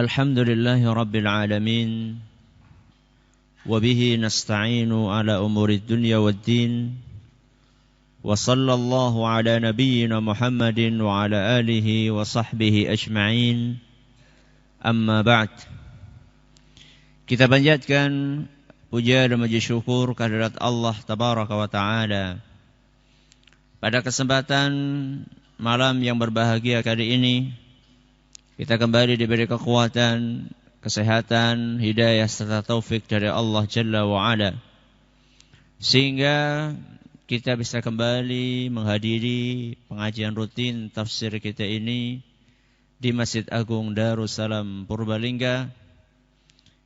Alhamdulillahi Rabbil Alamin. Wabihi nasta'inu ala umuri dunya waddin. Wa sallallahu ala nabiyyina Muhammadin wa ala alihi wa sahbihi ajma'in. Amma ba'd. Kita panjatkan puja dan puji syukur kehadirat Allah Tabaraka wa Ta'ala. Pada kesempatan malam yang berbahagia kali ini, kita kembali diberi kekuatan, kesehatan, hidayah serta taufik dari Allah Jalla wa Ala, sehingga kita bisa kembali menghadiri pengajian rutin tafsir kita ini di Masjid Agung Darussalam Purbalingga.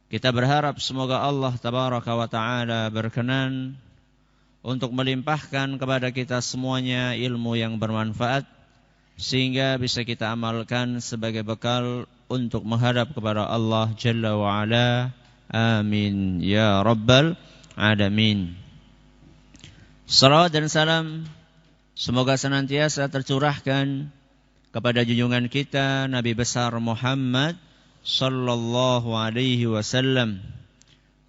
Kita berharap semoga Allah Tabaraka wa Ta'ala berkenan untuk melimpahkan kepada kita semuanya ilmu yang bermanfaat, sehingga bisa kita amalkan sebagai bekal untuk menghadap kepada Allah Jalla wa Ala. Amin ya Rabbal Alamin. Salawat dan salam semoga senantiasa tercurahkan kepada junjungan kita Nabi besar Muhammad sallallahu alaihi wasallam,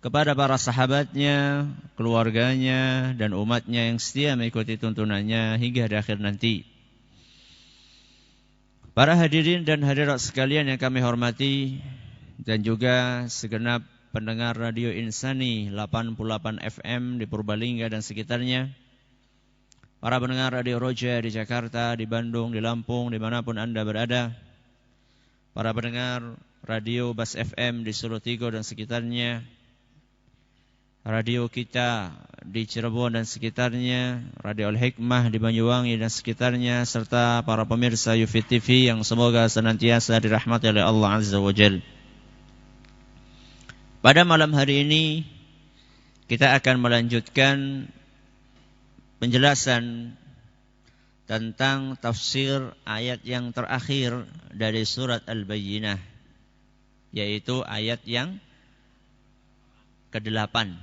kepada para sahabatnya, keluarganya, dan umatnya yang setia mengikuti tuntunannya hingga di akhir nanti. Para hadirin dan hadirat sekalian yang kami hormati, dan juga segenap pendengar Radio Insani 88 FM di Purbalingga dan sekitarnya, para pendengar Radio Roja di Jakarta, di Bandung, di Lampung, dimanapun Anda berada, para pendengar Radio Bas FM di Solo Tigo dan sekitarnya, radio kita di Cirebon dan sekitarnya, Radio Al-Hikmah di Banyuwangi dan sekitarnya, serta para pemirsa Yufid TV yang semoga senantiasa dirahmati oleh Allah Azza wa Jalla. Pada malam hari ini kita akan melanjutkan penjelasan tentang tafsir ayat yang terakhir dari surat Al-Bayyinah, yaitu ayat yang ke-8,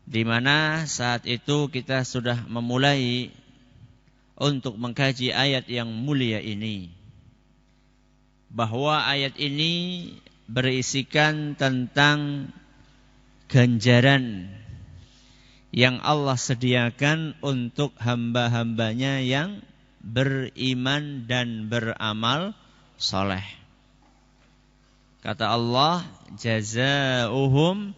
di mana saat itu kita sudah memulai untuk mengkaji ayat yang mulia ini, bahwa ayat ini berisikan tentang ganjaran yang Allah sediakan untuk hamba-hambanya yang beriman dan beramal soleh. Kata Allah, jazaohum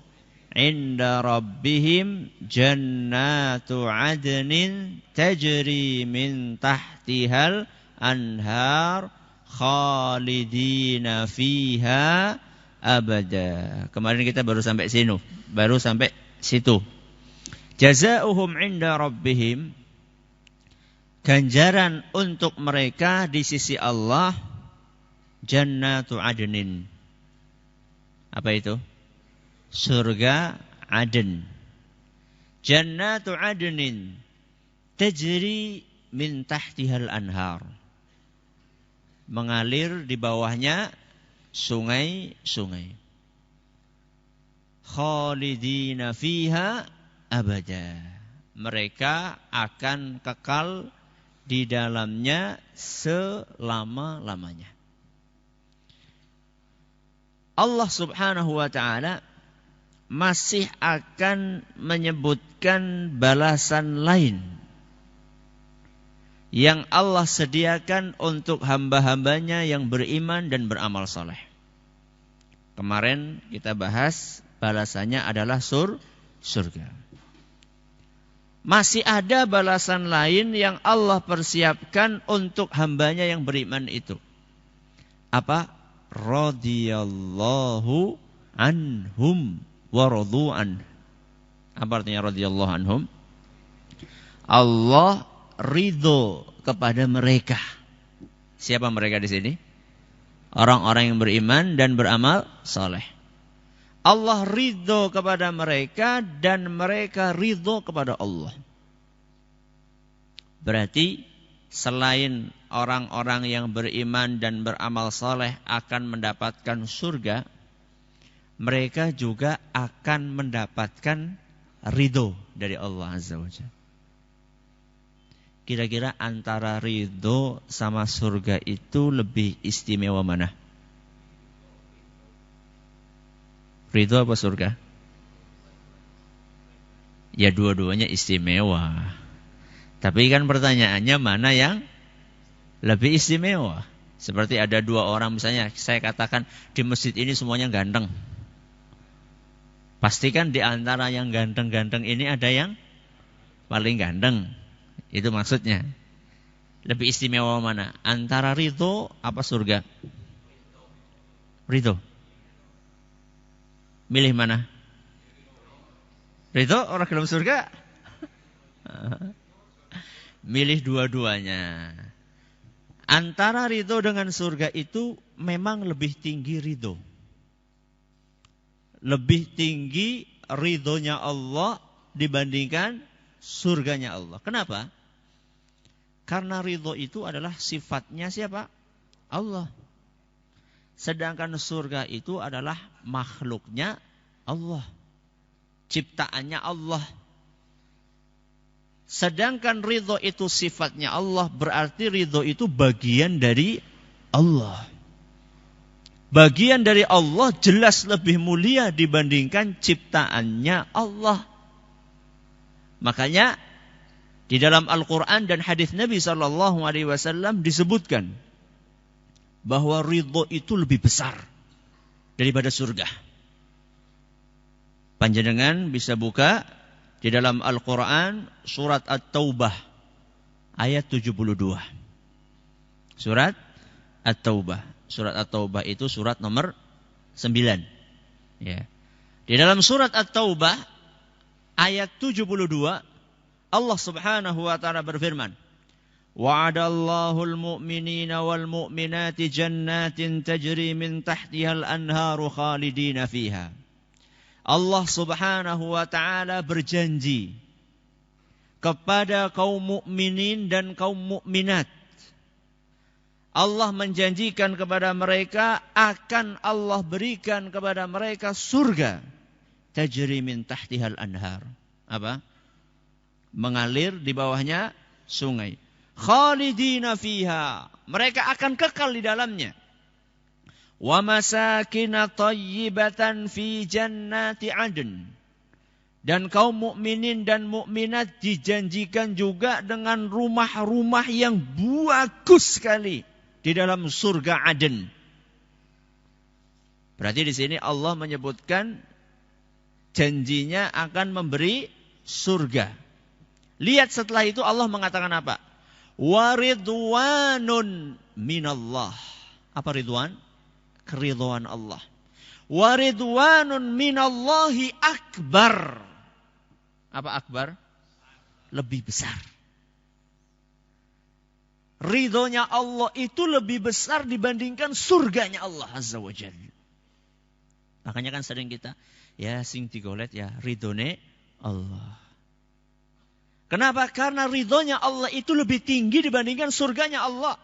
inda rabbihim jannatu adnin tajri min tahtihal anhar khalidina fiha abada. Kemarin kita baru sampai situ. Jazaohum inda rabbihim, ganjaran untuk mereka di sisi Allah, jannatu adnin. Apa itu? Surga Aden. Jannatu adnin tajri min tahtihal anhar, mengalir di bawahnya sungai-sungai. Khalidina fiha abada, mereka akan kekal di dalamnya selama-lamanya. Allah Subhanahu wa Ta'ala masih akan menyebutkan balasan lain yang Allah sediakan untuk hamba-hambanya yang beriman dan beramal saleh. Kemarin kita bahas balasannya adalah surga. Masih ada balasan lain yang Allah persiapkan untuk hambanya yang beriman itu. Apa? Radiyallahu anhum wa radu'an. Apa artinya radiyallahu anhum? Allah ridho kepada mereka. Siapa mereka di sini? Orang-orang yang beriman dan beramal saleh. Allah ridho kepada mereka dan mereka ridho kepada Allah. Berarti selain orang-orang yang beriman dan beramal saleh akan mendapatkan surga, mereka juga akan mendapatkan ridho dari Allah Azza wa Jalla. Kira-kira antara ridho sama surga itu lebih istimewa mana? Ridho apa surga? Ya dua-duanya istimewa. Tapi kan pertanyaannya mana yang lebih istimewa? Seperti ada dua orang misalnya, saya katakan di masjid ini semuanya ganteng. Pastikan di antara yang ganteng-ganteng ini ada yang paling ganteng. Itu maksudnya. Lebih istimewa mana? Antara ridho apa surga? Ridho. Milih mana? Ridho orang dalam surga? Milih dua-duanya. Antara ridho dengan surga itu memang lebih tinggi ridho. Lebih tinggi ridhonya Allah dibandingkan surganya Allah. Kenapa? Karena ridho itu adalah sifatnya siapa? Allah. Sedangkan surga itu adalah makhluknya Allah. Ciptaannya Allah. Sedangkan ridho itu sifatnya Allah, berarti ridho itu bagian dari Allah. Bagian dari Allah jelas lebih mulia dibandingkan ciptaannya Allah. Makanya di dalam Al-Quran dan hadis Nabi SAW disebutkan bahwa ridho itu lebih besar daripada surga. Panjenengan bisa buka di dalam Al-Quran surat At-Taubah ayat 72. Surat At-Taubah. Surat At-Taubah itu surat nomor 9. Ya. Di dalam surat At-Taubah ayat 72 Allah Subhanahu wa taala berfirman, "Wa'adallahu al-mu'minina wal mu'minati jannatin tajri min tahtiha al-anharu khalidina fiha." Allah Subhanahu wa taala berjanji kepada kaum mukminin dan kaum mukminat. Allah menjanjikan kepada mereka akan Allah berikan kepada mereka surga tajri min tahtihal anhar. Apa? Mengalir di bawahnya sungai. Khalidina fiha. Mereka akan kekal di dalamnya. Wa masakina thayyibatan fi jannati adn. Dan kaum mukminin dan mukminat dijanjikan juga dengan rumah-rumah yang bagus sekali di dalam surga Aden. Berarti di sini Allah menyebutkan janjinya akan memberi surga. Lihat setelah itu Allah mengatakan apa? Wa ridwanun minallah. Apa ridwan? Keridhaan Allah. Wa ridwanun minallahi akbar. Apa akbar? Lebih besar. Ridhonya Allah itu lebih besar dibandingkan surganya Allah Azza wa Jalla. Makanya kan sering kita, ya sing digolet ya ridhone Allah. Kenapa? Karena ridhonya Allah itu lebih tinggi dibandingkan surganya Allah.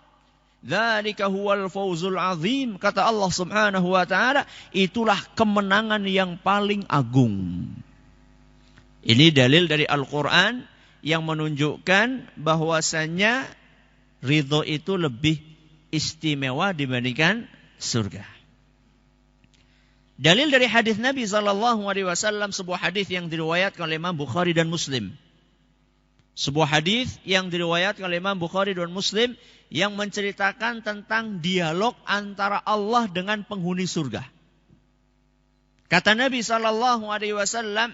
Dzalika huwal fawzul azim, kata Allah Subhanahu wa taala, itulah kemenangan yang paling agung. Ini dalil dari Al-Qur'an yang menunjukkan bahwasannya ridho itu lebih istimewa dibandingkan surga. Dalil dari hadis Nabi sallallahu alaihi wasallam, sebuah hadis yang diriwayatkan oleh Imam Bukhari dan Muslim. Sebuah hadis yang diriwayatkan oleh Imam Bukhari dan Muslim yang menceritakan tentang dialog antara Allah dengan penghuni surga. Kata Nabi sallallahu alaihi wasallam,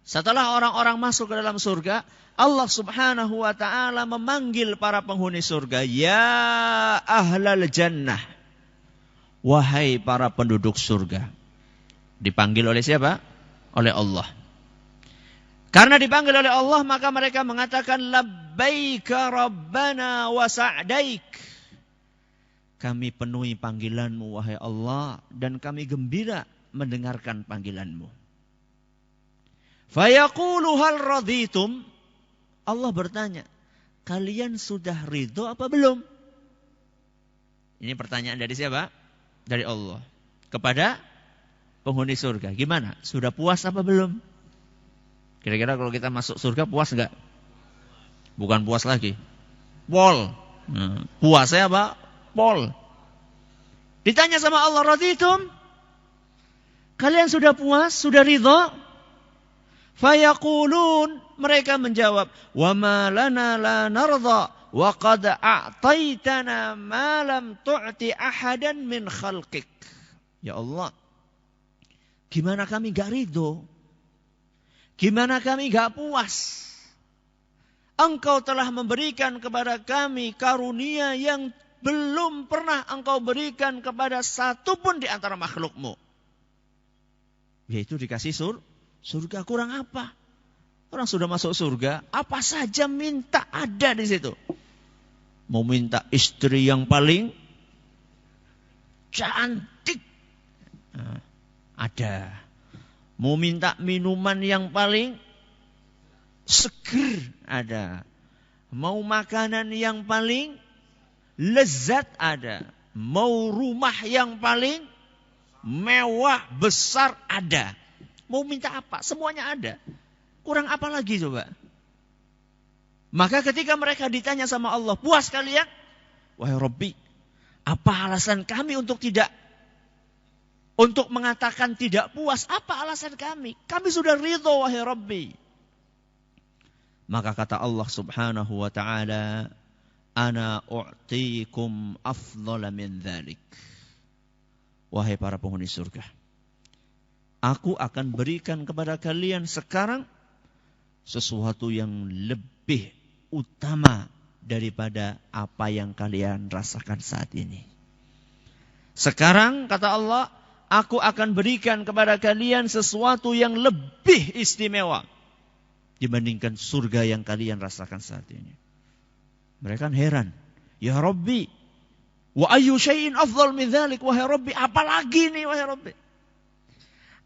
setelah orang-orang masuk ke dalam surga, Allah Subhanahu wa taala memanggil para penghuni surga, "Ya ahlal jannah." Wahai para penduduk surga. Dipanggil oleh siapa? Oleh Allah. Karena dipanggil oleh Allah, maka mereka mengatakan, labbaika rabbana wa sa'daik. Kami penuhi panggilanmu, wahai Allah, dan kami gembira mendengarkan panggilanmu. Fayaqulu hal raditum. Allah bertanya, kalian sudah ridho apa belum? Ini pertanyaan dari siapa? Dari Allah. Kepada penghuni surga. Gimana? Sudah puas apa belum? Kira-kira kalau kita masuk surga puas enggak? Bukan puas lagi. Pol. Puasnya apa? Pol. Ditanya sama Allah, raditum? Kalian sudah puas? Sudah ridha? Fayaqulun, mereka menjawab, wa ma lana la narda wa qad a'taitana ma lam tu'ti ahadan min khalqik. Ya Allah, gimana kami gak ridho? Gimana kami gak puas? Engkau telah memberikan kepada kami karunia yang belum pernah engkau berikan kepada satupun di antara makhlukmu. Yaitu dikasih surga. Kurang apa? Orang sudah masuk surga, apa saja minta ada di situ. Mau minta istri yang paling cantik, ada. Mau minta minuman yang paling seger, ada. Mau makanan yang paling lezat, ada. Mau rumah yang paling mewah, besar, ada. Mau minta apa? Semuanya ada. Kurang apa lagi coba? Maka ketika mereka ditanya sama Allah, puas kalian? Wahai Rabbi, apa alasan kami untuk mengatakan tidak puas? Apa alasan kami? Kami sudah ridho, wahai Rabbi. Maka kata Allah Subhanahu wa ta'ala, ana u'tikum afdhala min dzalik. Wahai para penghuni surga, aku akan berikan kepada kalian sekarang sesuatu yang lebih utama daripada apa yang kalian rasakan saat ini. Sekarang kata Allah, aku akan berikan kepada kalian sesuatu yang lebih istimewa dibandingkan surga yang kalian rasakan saat ini. Mereka heran. Ya Rabbi, wa ayyu syai'in afdhal min dzalik, wahai Rabbi, apalagi nih wahai Rabbi?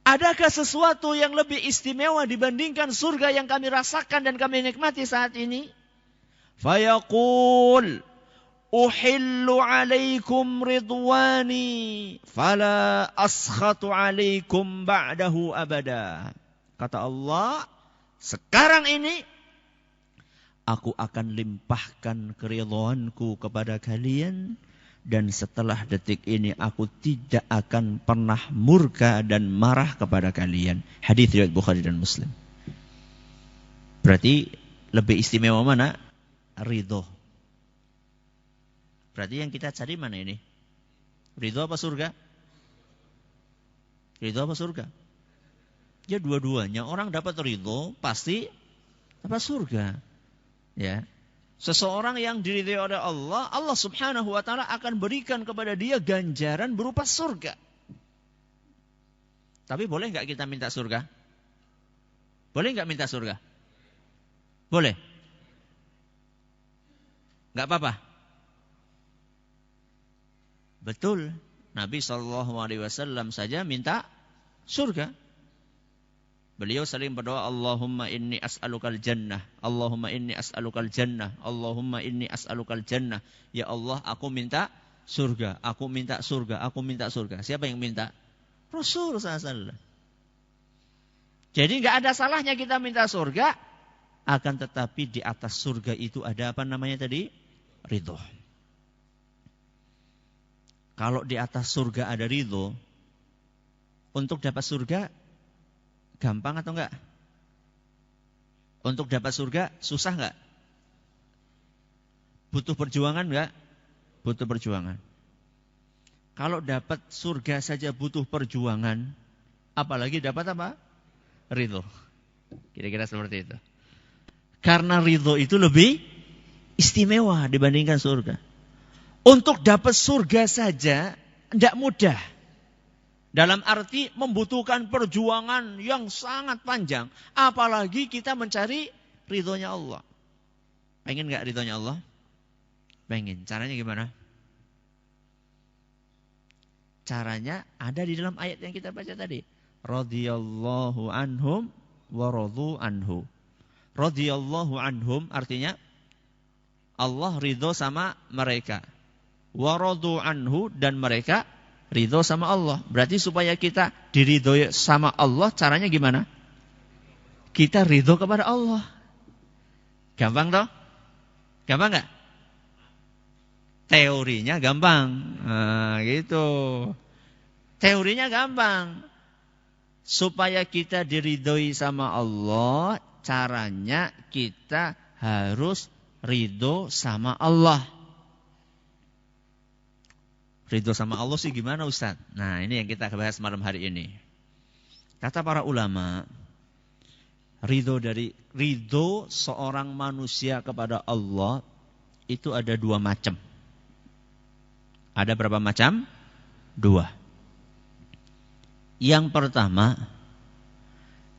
Adakah sesuatu yang lebih istimewa dibandingkan surga yang kami rasakan dan kami nikmati saat ini? Fayaqul, uhillu alaikum ridwani, fala askhatu alaikum ba'dahu abada. Kata Allah, sekarang ini aku akan limpahkan keridhaanku kepada kalian. Dan setelah detik ini aku tidak akan pernah murka dan marah kepada kalian. Hadis riwayat Bukhari dan Muslim. Berarti lebih istimewa mana? Ridho. Berarti yang kita cari mana ini? Ridho apa surga? Ridho apa surga? Ya dua-duanya. Orang dapat ridho pasti dapat surga. Ya. Seseorang yang diridhai oleh Allah, Allah Subhanahu wa ta'ala akan berikan kepada dia ganjaran berupa surga. Tapi boleh enggak kita minta surga? Boleh enggak minta surga? Boleh? Enggak apa-apa? Betul. Nabi SAW saja minta surga. Beliau sering berdoa, Allahumma inni as'alukal jannah, Allahumma inni as'alukal jannah, Allahumma inni as'alukal jannah. Ya Allah, aku minta surga, aku minta surga, aku minta surga. Siapa yang minta? Rasul SAW. Jadi enggak ada salahnya kita minta surga, akan tetapi di atas surga itu ada apa namanya tadi? Ridho. Kalau di atas surga ada ridho, untuk dapat surga gampang atau enggak? Untuk dapat surga susah enggak? Butuh perjuangan enggak? Butuh perjuangan. Kalau dapat surga saja butuh perjuangan, apalagi dapat apa? Ridho. Kira-kira seperti itu. Karena ridho itu lebih istimewa dibandingkan surga. Untuk dapat surga saja tidak mudah. Dalam arti membutuhkan perjuangan yang sangat panjang. Apalagi kita mencari ridhonya Allah. Pengen gak ridhonya Allah? Pengen. Caranya gimana? Caranya ada di dalam ayat yang kita baca tadi. Radhiyallahu anhum wa radu anhu. Radhiyallahu anhum artinya Allah ridho sama mereka. Wa radu anhu dan mereka ridho sama Allah. Berarti supaya kita diridhoi sama Allah, caranya gimana? Kita ridho kepada Allah. Gampang toh? Gampang gak? Teorinya gampang. Nah, gitu. Teorinya gampang. supaya kita diridhoi sama Allah, caranya kita harus ridho sama Allah. Ridho sama Allah sih gimana Ustaz? Nah, ini yang kita bahas malam hari ini. Kata para ulama, ridho seorang manusia kepada Allah itu ada 2 macam. Ada berapa macam? 2. Yang pertama,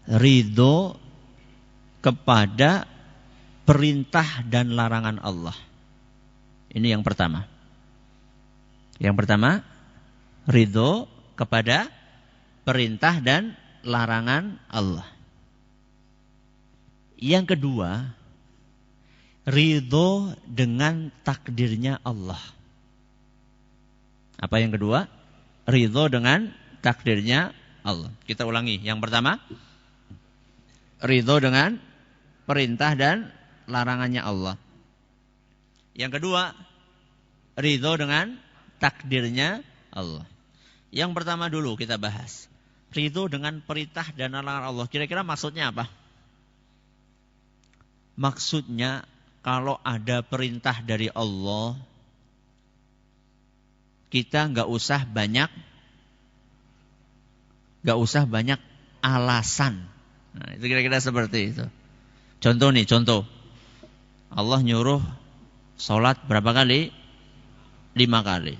ridho kepada perintah dan larangan Allah. Ini yang pertama. Yang pertama, ridho kepada perintah dan larangan Allah. Yang kedua, ridho dengan takdirnya Allah. Apa yang kedua? Ridho dengan takdirnya Allah. Kita ulangi. Yang pertama, ridho dengan perintah dan larangannya Allah. Yang kedua, ridho dengan takdirnya Allah. Yang pertama dulu kita bahas. Ridho dengan perintah dan larangan Allah. Kira-kira maksudnya apa? Maksudnya kalau ada perintah dari Allah, kita nggak usah banyak alasan. Nah, itu kira-kira seperti itu. Contoh. Allah nyuruh sholat berapa kali? 5 kali.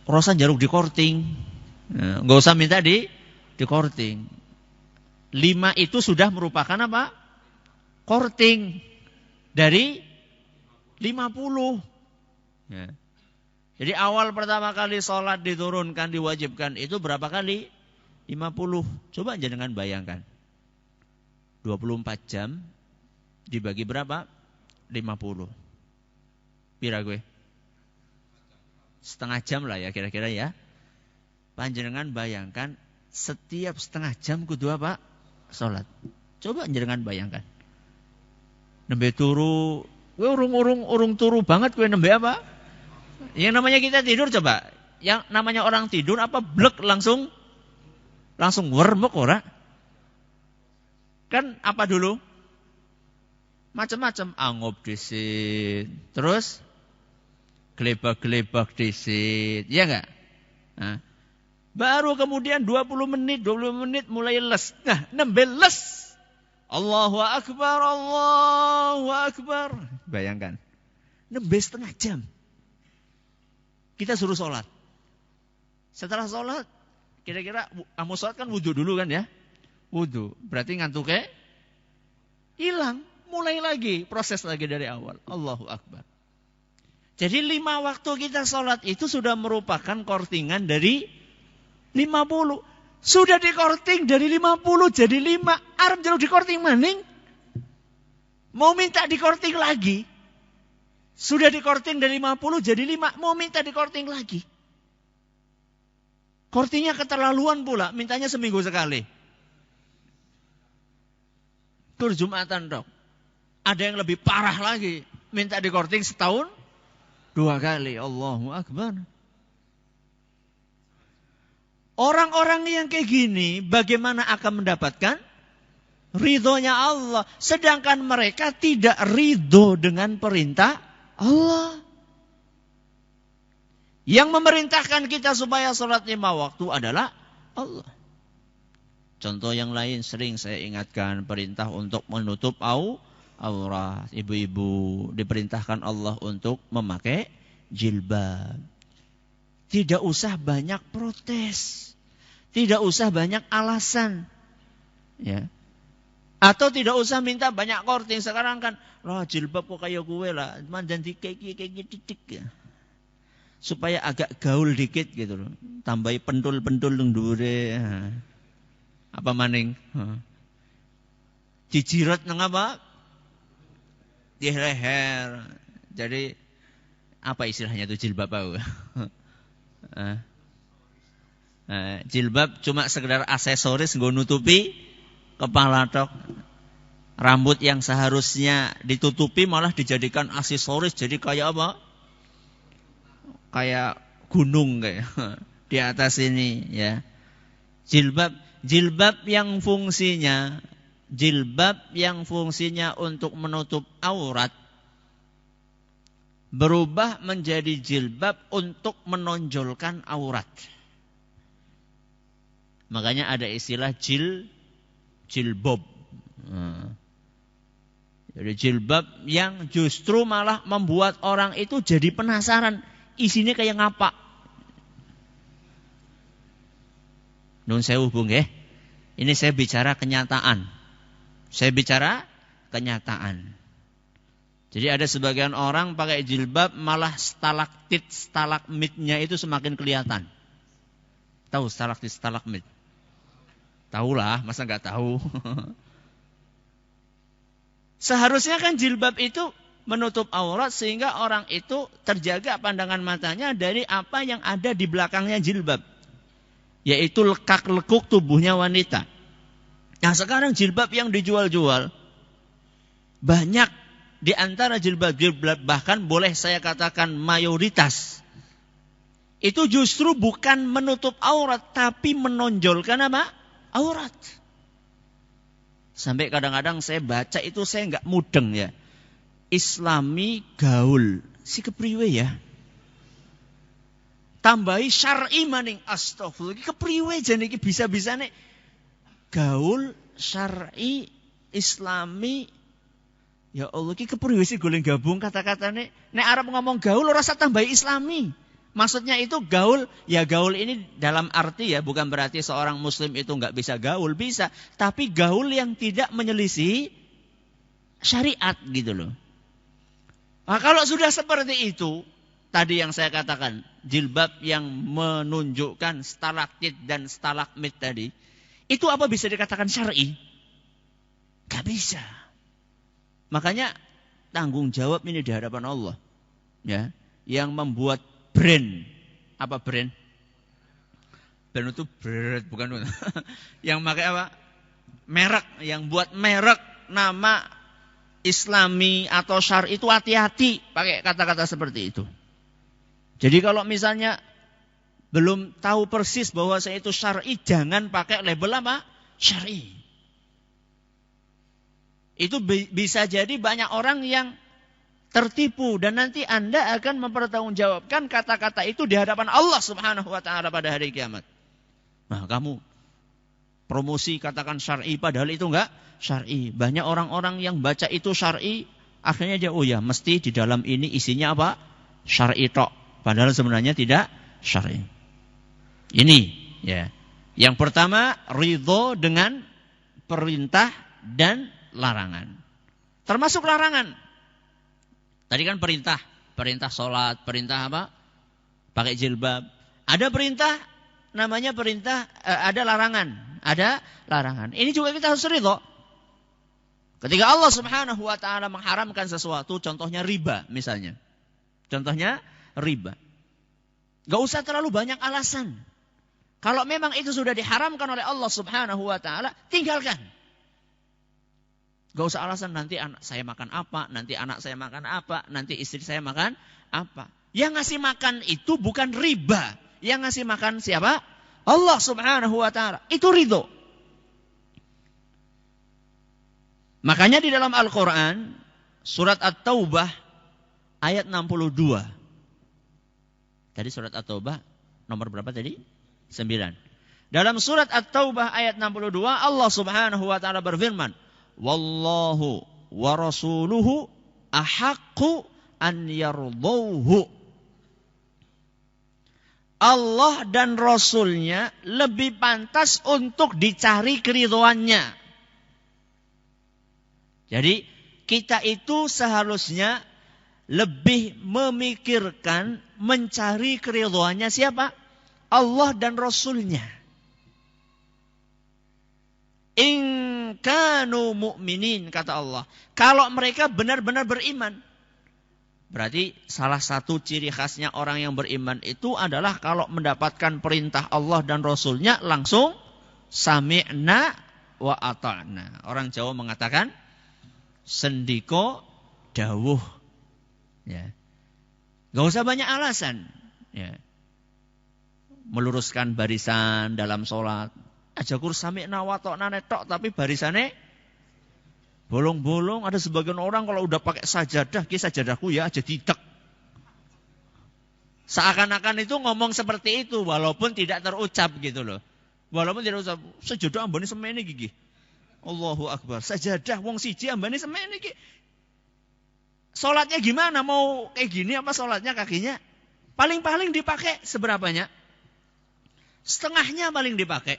Rosan jaruk di korting. Nah, nggak usah minta di korting. 5 itu sudah merupakan apa? Korting dari 50. Ya. Jadi awal pertama kali sholat diturunkan, diwajibkan itu berapa kali? 50. Coba jangan bayangkan. 24 jam dibagi berapa? 50. Pira gue? Setengah jam lah ya kira-kira ya. Panjenengan bayangkan setiap setengah jam kudu apa? Sholat. Coba jangan bayangkan. Nembe turu, gue urung turu banget gue nembe apa? Yang namanya kita tidur coba. Yang namanya orang tidur apa blek langsung wermuk ora? Kan apa dulu? Macam-macam, angop disit, terus gelebak disit, ya enggak? Nah, baru kemudian 20 menit mulai les. Nah, nembe les. Allahu Akbar. Bayangkan. Nembe setengah jam. Kita suruh sholat. Setelah sholat, kira-kira kamu sholat kan wudhu dulu kan ya? Wudhu. Berarti ngantuknya hilang. Mulai lagi. Proses lagi dari awal. Allahu Akbar. Jadi 5 waktu kita sholat itu sudah merupakan kortingan dari 50. Sudah dikorting dari 50 jadi 5. Arep jaluk dikorting maning. Mau minta dikorting lagi. Sudah dikorting dari 50 jadi 5. Mau minta dikorting lagi. Kortingnya keterlaluan pula. Mintanya seminggu sekali. Tur Jumatan dok. Ada yang lebih parah lagi. Minta dikorting setahun 2 kali. Allahu Akbar. Orang-orang yang kayak gini bagaimana akan mendapatkan ridhonya Allah. Sedangkan mereka tidak ridho dengan perintah Allah. Yang memerintahkan kita supaya sholat 5 waktu adalah Allah. Contoh yang lain sering saya ingatkan, perintah untuk menutup aurat. Ibu-ibu diperintahkan Allah untuk memakai jilbab. Tidak usah banyak protes. Tidak usah banyak alasan. Ya. Atau tidak usah minta banyak korting. Sekarang kan, jilbab kok kayak gue lah. Mandan kayak titik ya. Supaya agak gaul dikit gitu loh. Tambahi pentul-pentul yang dure. Apa maning? Dijirat nang apa? Di leher. Jadi apa istilahnya itu jilbab apa? Jilbab cuma sekedar aksesoris nggo nutupi kepala tok. Rambut yang seharusnya ditutupi malah dijadikan aksesoris jadi kayak apa? Kayak gunung kayak di atas ini ya. Jilbab Jilbab yang fungsinya untuk menutup aurat berubah menjadi jilbab untuk menonjolkan aurat. Makanya ada istilah jilbab. Jadi jilbab yang justru malah membuat orang itu jadi penasaran, isinya kayak ngapa. Nun sewu Bung nggih. Ini saya bicara kenyataan. Jadi ada sebagian orang pakai jilbab malah stalaktit, stalagmitnya itu semakin kelihatan. Tahu stalaktit, stalagmit? Tahulah, masa nggak tahu? Seharusnya kan jilbab itu menutup aurat sehingga orang itu terjaga pandangan matanya dari apa yang ada di belakangnya jilbab. Yaitu lekak-lekuk tubuhnya wanita. Nah sekarang jilbab yang dijual-jual banyak di antara jilbab-jilbab, bahkan boleh saya katakan mayoritas, itu justru bukan menutup aurat tapi menonjolkan apa? Aurat. Sampai kadang-kadang saya baca itu saya nggak mudeng ya. Islami gaul. Si kepriwe ya. Tambahi syar'i maning, astagfirullah. Kepriwe jane iki bisa-bisane gaul syar'i Islami. Ya Allah, iki kepriwe sih goleng gabung kata-katane. Nek arep ngomong gaul ora usah tambahi Islami. Maksudnya itu gaul, ya gaul ini dalam arti ya bukan berarti seorang muslim itu enggak bisa gaul, bisa. Tapi gaul yang tidak menyelisih syariat gitu loh. Nah, kalau sudah seperti itu, tadi yang saya katakan, jilbab yang menunjukkan stalaktit dan stalagmit tadi, itu apa bisa dikatakan syar'i? Gak bisa. Makanya tanggung jawab ini di hadapan Allah. Ya, yang membuat brand. Apa brand? Brand itu brand, bukan. Yang pakai apa? Merek, yang buat merek nama Islami atau syar'i itu hati-hati pakai kata-kata seperti itu. Jadi kalau misalnya belum tahu persis bahwa saya itu syar'i, jangan pakai label apa? Syar'i. Itu bisa jadi banyak orang yang tertipu dan nanti Anda akan mempertanggungjawabkan kata-kata itu di hadapan Allah Subhanahu wa taala pada hari kiamat. Nah, kamu promosi katakan syar'i padahal itu enggak syar'i. Banyak orang-orang yang baca itu syar'i, akhirnya dia oh ya mesti di dalam ini isinya apa? Syar'i tok. Padahal sebenarnya tidak syar'i. Ini ya. Yang pertama, ridho dengan perintah dan larangan. Termasuk larangan. Tadi kan perintah sholat, perintah apa? Pakai jilbab. Ada perintah, namanya perintah, ada larangan. Ini juga kita harus ridho. Ketika Allah Subhanahu wa taala mengharamkan sesuatu, contohnya riba misalnya. Contohnya riba. Gak usah terlalu banyak alasan. Kalau memang itu sudah diharamkan oleh Allah Subhanahu wa taala, tinggalkan. Gak usah alasan nanti anak saya makan apa, nanti anak saya makan apa, nanti istri saya makan apa. Yang ngasih makan itu bukan riba. Yang ngasih makan siapa? Allah Subhanahu wa taala. Itu ridho. Makanya di dalam Al-Quran, surat At-Taubah ayat 62. Tadi surat At-Taubah nomor berapa tadi? 9. Dalam surat At-Taubah ayat 62, Allah Subhanahu wa taala berfirman, wallahu wa rasuluhu ahaqqu an yardauhu. Allah dan Rasulnya lebih pantas untuk dicari keridhoannya. Jadi kita itu seharusnya lebih memikirkan mencari keridhoannya siapa? Allah dan Rasulnya. In kanu mu'minin, kata Allah. Kalau mereka benar-benar beriman. Berarti salah satu ciri khasnya orang yang beriman itu adalah kalau mendapatkan perintah Allah dan Rasulnya langsung sami'na wa ata'na. Orang Jawa mengatakan sendiko dawuh. Ya. Gak usah banyak alasan. Ya. Meluruskan barisan dalam sholat. Aja kur sami'na wa ta'na netok tapi barisane bolong-bolong. Ada sebagian orang kalau udah pakai sajadah, ki sajadahku ya aja ditek. Seakan-akan itu ngomong seperti itu walaupun tidak terucap gitu loh. Walaupun tidak terucap, sajadah ambane semene iki. Allahu Akbar. Sajadah wong siji ambane semene iki. Salatnya gimana? Mau kayak gini apa salatnya kakinya? Paling-paling dipakai seberapanya? Setengahnya paling dipakai.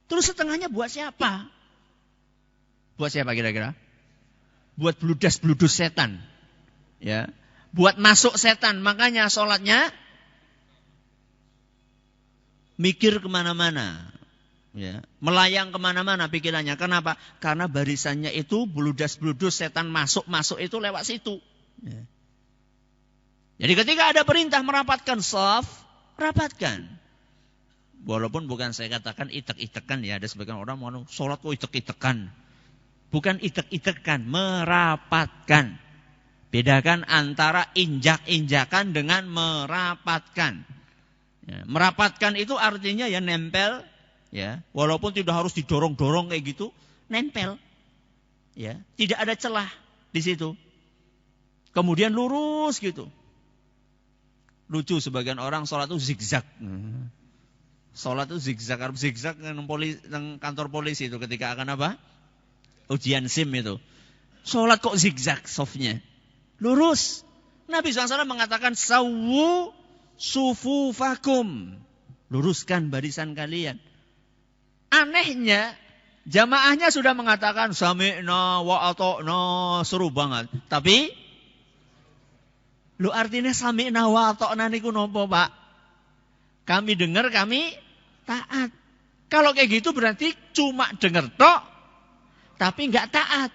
Terus setengahnya buat siapa? Buat siapa kira-kira? Buat bludas-bludus setan. Ya. Buat masuk setan. Makanya salatnya mikir kemana-mana. Ya, melayang kemana-mana pikirannya. Kenapa? Karena barisannya itu bludas-bludus setan masuk itu lewat situ. Ya. Jadi ketika ada perintah merapatkan shaf, rapatkan. Walaupun bukan saya katakan itek-itekan ya. Ada sebagian orang mau sholat kok itek-itekan. Bukan itek-itekan, merapatkan. Bedakan antara injak-injakan dengan merapatkan. Ya, merapatkan itu artinya ya nempel. Ya, walaupun tidak harus didorong-dorong kayak gitu, nempel. Ya, tidak ada celah di situ. Kemudian lurus gitu. Lucu sebagian orang sholat itu zigzag. Sholat itu zigzag, harus zigzag nang kantor polisi itu ketika akan apa? Ujian SIM itu. Sholat kok zigzag softnya? Lurus. Nabi SAW mengatakan sawu sufufakum. Luruskan barisan kalian. Anehnya, jamaahnya sudah mengatakan sami'na wa ata'na, seru banget. Tapi, lu artinya sami'na wa ata'na niku nopo, Pak? Kami dengar, kami taat. Kalau kayak gitu berarti cuma dengar tok, tapi enggak taat.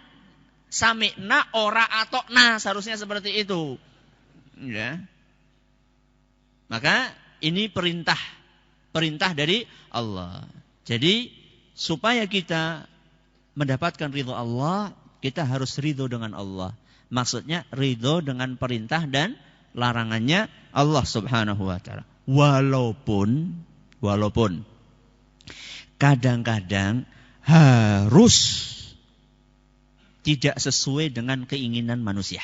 Sami'na ora ata'na, seharusnya seperti itu. Ya. Maka ini perintah dari Allah. Jadi supaya kita mendapatkan ridho Allah, kita harus ridho dengan Allah. Maksudnya ridho dengan perintah dan larangannya Allah Subhanahu wa ta'ala. Walaupun kadang-kadang harus tidak sesuai dengan keinginan manusia.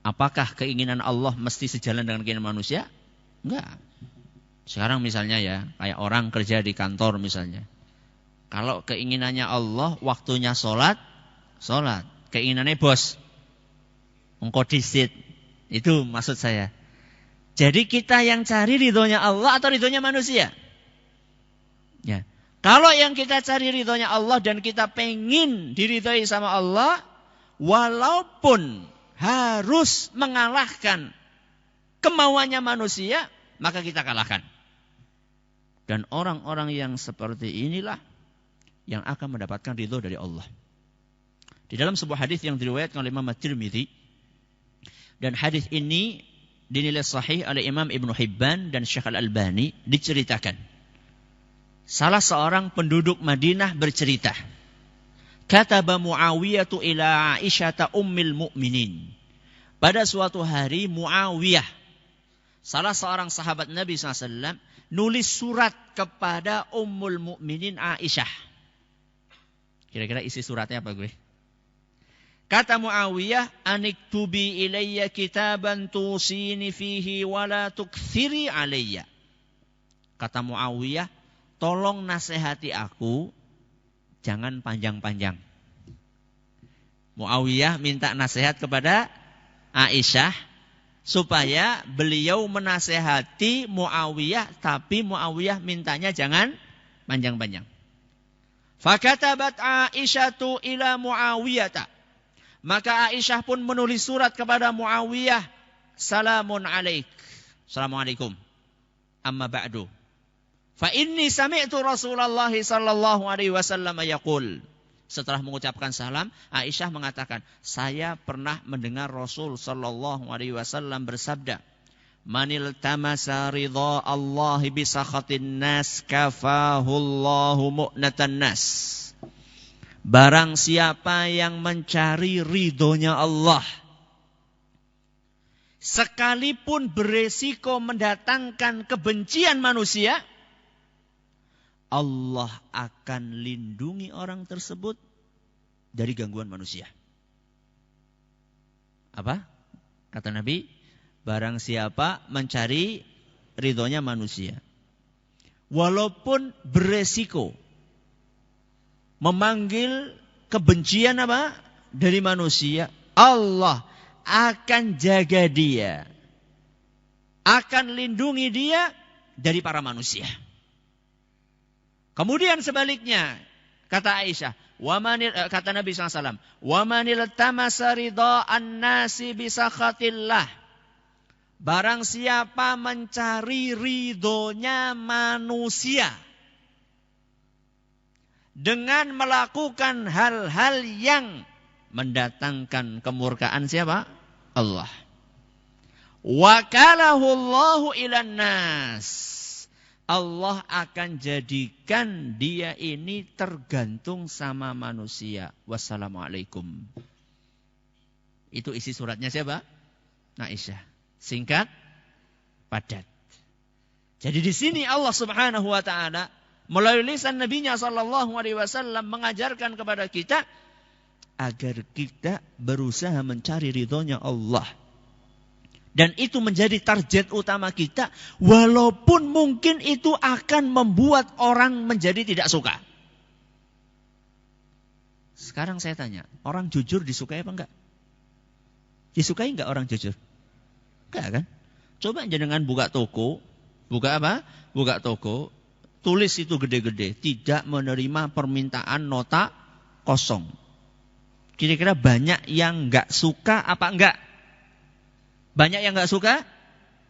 Apakah keinginan Allah mesti sejalan dengan keinginan manusia? Enggak. Sekarang misalnya ya, kayak orang kerja di kantor misalnya. Kalau keinginannya Allah, waktunya sholat. Keinginannya bos, mengkodisit. Itu maksud saya. Jadi kita yang cari ridhonya Allah atau ridhonya manusia? Ya. Kalau yang kita cari ridhonya Allah dan kita pengen diridhoi sama Allah, walaupun harus mengalahkan kemauannya manusia, maka kita kalahkan. Dan orang-orang yang seperti inilah yang akan mendapatkan ridho dari Allah. Di dalam sebuah hadis yang diriwayatkan oleh Imam At-Tirmidzi, dan hadis ini dinilai sahih oleh Imam Ibnu Hibban dan Syekh Al-Albani, diceritakan. Salah seorang penduduk Madinah bercerita, kataba Muawiyah ila Aisyah ummil mu'minin. Pada suatu hari Muawiyah, salah seorang sahabat Nabi SAW, nulis surat kepada Ummul Mukminin Aisyah. Kira-kira isi suratnya apa gue? Kata Muawiyah, aniktubi ilayya kitaban tusini fihi wala tukthiri alayya. Kata Muawiyah, tolong nasihati aku, jangan panjang-panjang. Muawiyah minta nasihat kepada Aisyah, supaya beliau menasehati Muawiyah, tapi Muawiyah mintanya jangan panjang-panjang. Fakatabat Aisyatu ila Muawiyata. Maka Aisyah pun menulis surat kepada Muawiyah, salamun alaik. Assalamualaikum. Amma ba'du. Fa inni sami'tu Rasulullah sallallahu alaihi wasallam yaqul. Setelah mengucapkan salam, Aisyah mengatakan, saya pernah mendengar Rasul sallallahu alaihi wasallam bersabda, manil tamasa ridha Allah bi sakhatin nas kafahullahu mu'natan nas. Barang siapa yang mencari ridhonya Allah, sekalipun beresiko mendatangkan kebencian manusia, Allah akan lindungi orang tersebut dari gangguan manusia. Apa? Kata Nabi, barang siapa mencari ridhonya manusia, walaupun beresiko memanggil kebencian apa? Dari manusia, Allah akan jaga dia, akan lindungi dia dari para manusia. Kemudian sebaliknya, kata Aisyah, kata Nabi SAW, وَمَنِ الْتَمَسَ رِضَاءَ النَّاسِ بِسَخَطِ اللَّهِ. Barang siapa mencari ridhonya manusia dengan melakukan hal-hal yang mendatangkan kemurkaan siapa? Allah. وَكَلَهُ اللَّهُ إِلَى النَّاسِ. Allah akan jadikan dia ini tergantung sama manusia. Wassalamualaikum. Itu isi suratnya siapa? Aisyah. Singkat, padat. Jadi di sini Allah Subhanahu wa taala melalui lisan Nabi-Nya sallallahu alaihi wasallam mengajarkan kepada kita agar kita berusaha mencari ridhonya Allah. Dan itu menjadi target utama kita, walaupun mungkin itu akan membuat orang menjadi tidak suka. Sekarang saya tanya, orang jujur disukai apa enggak? Disukai enggak orang jujur? Enggak kan? Coba jenengan buka toko, buka apa? Buka toko, tulis itu gede-gede, tidak menerima permintaan nota kosong. Kira-kira banyak yang enggak suka apa enggak? Banyak yang enggak suka?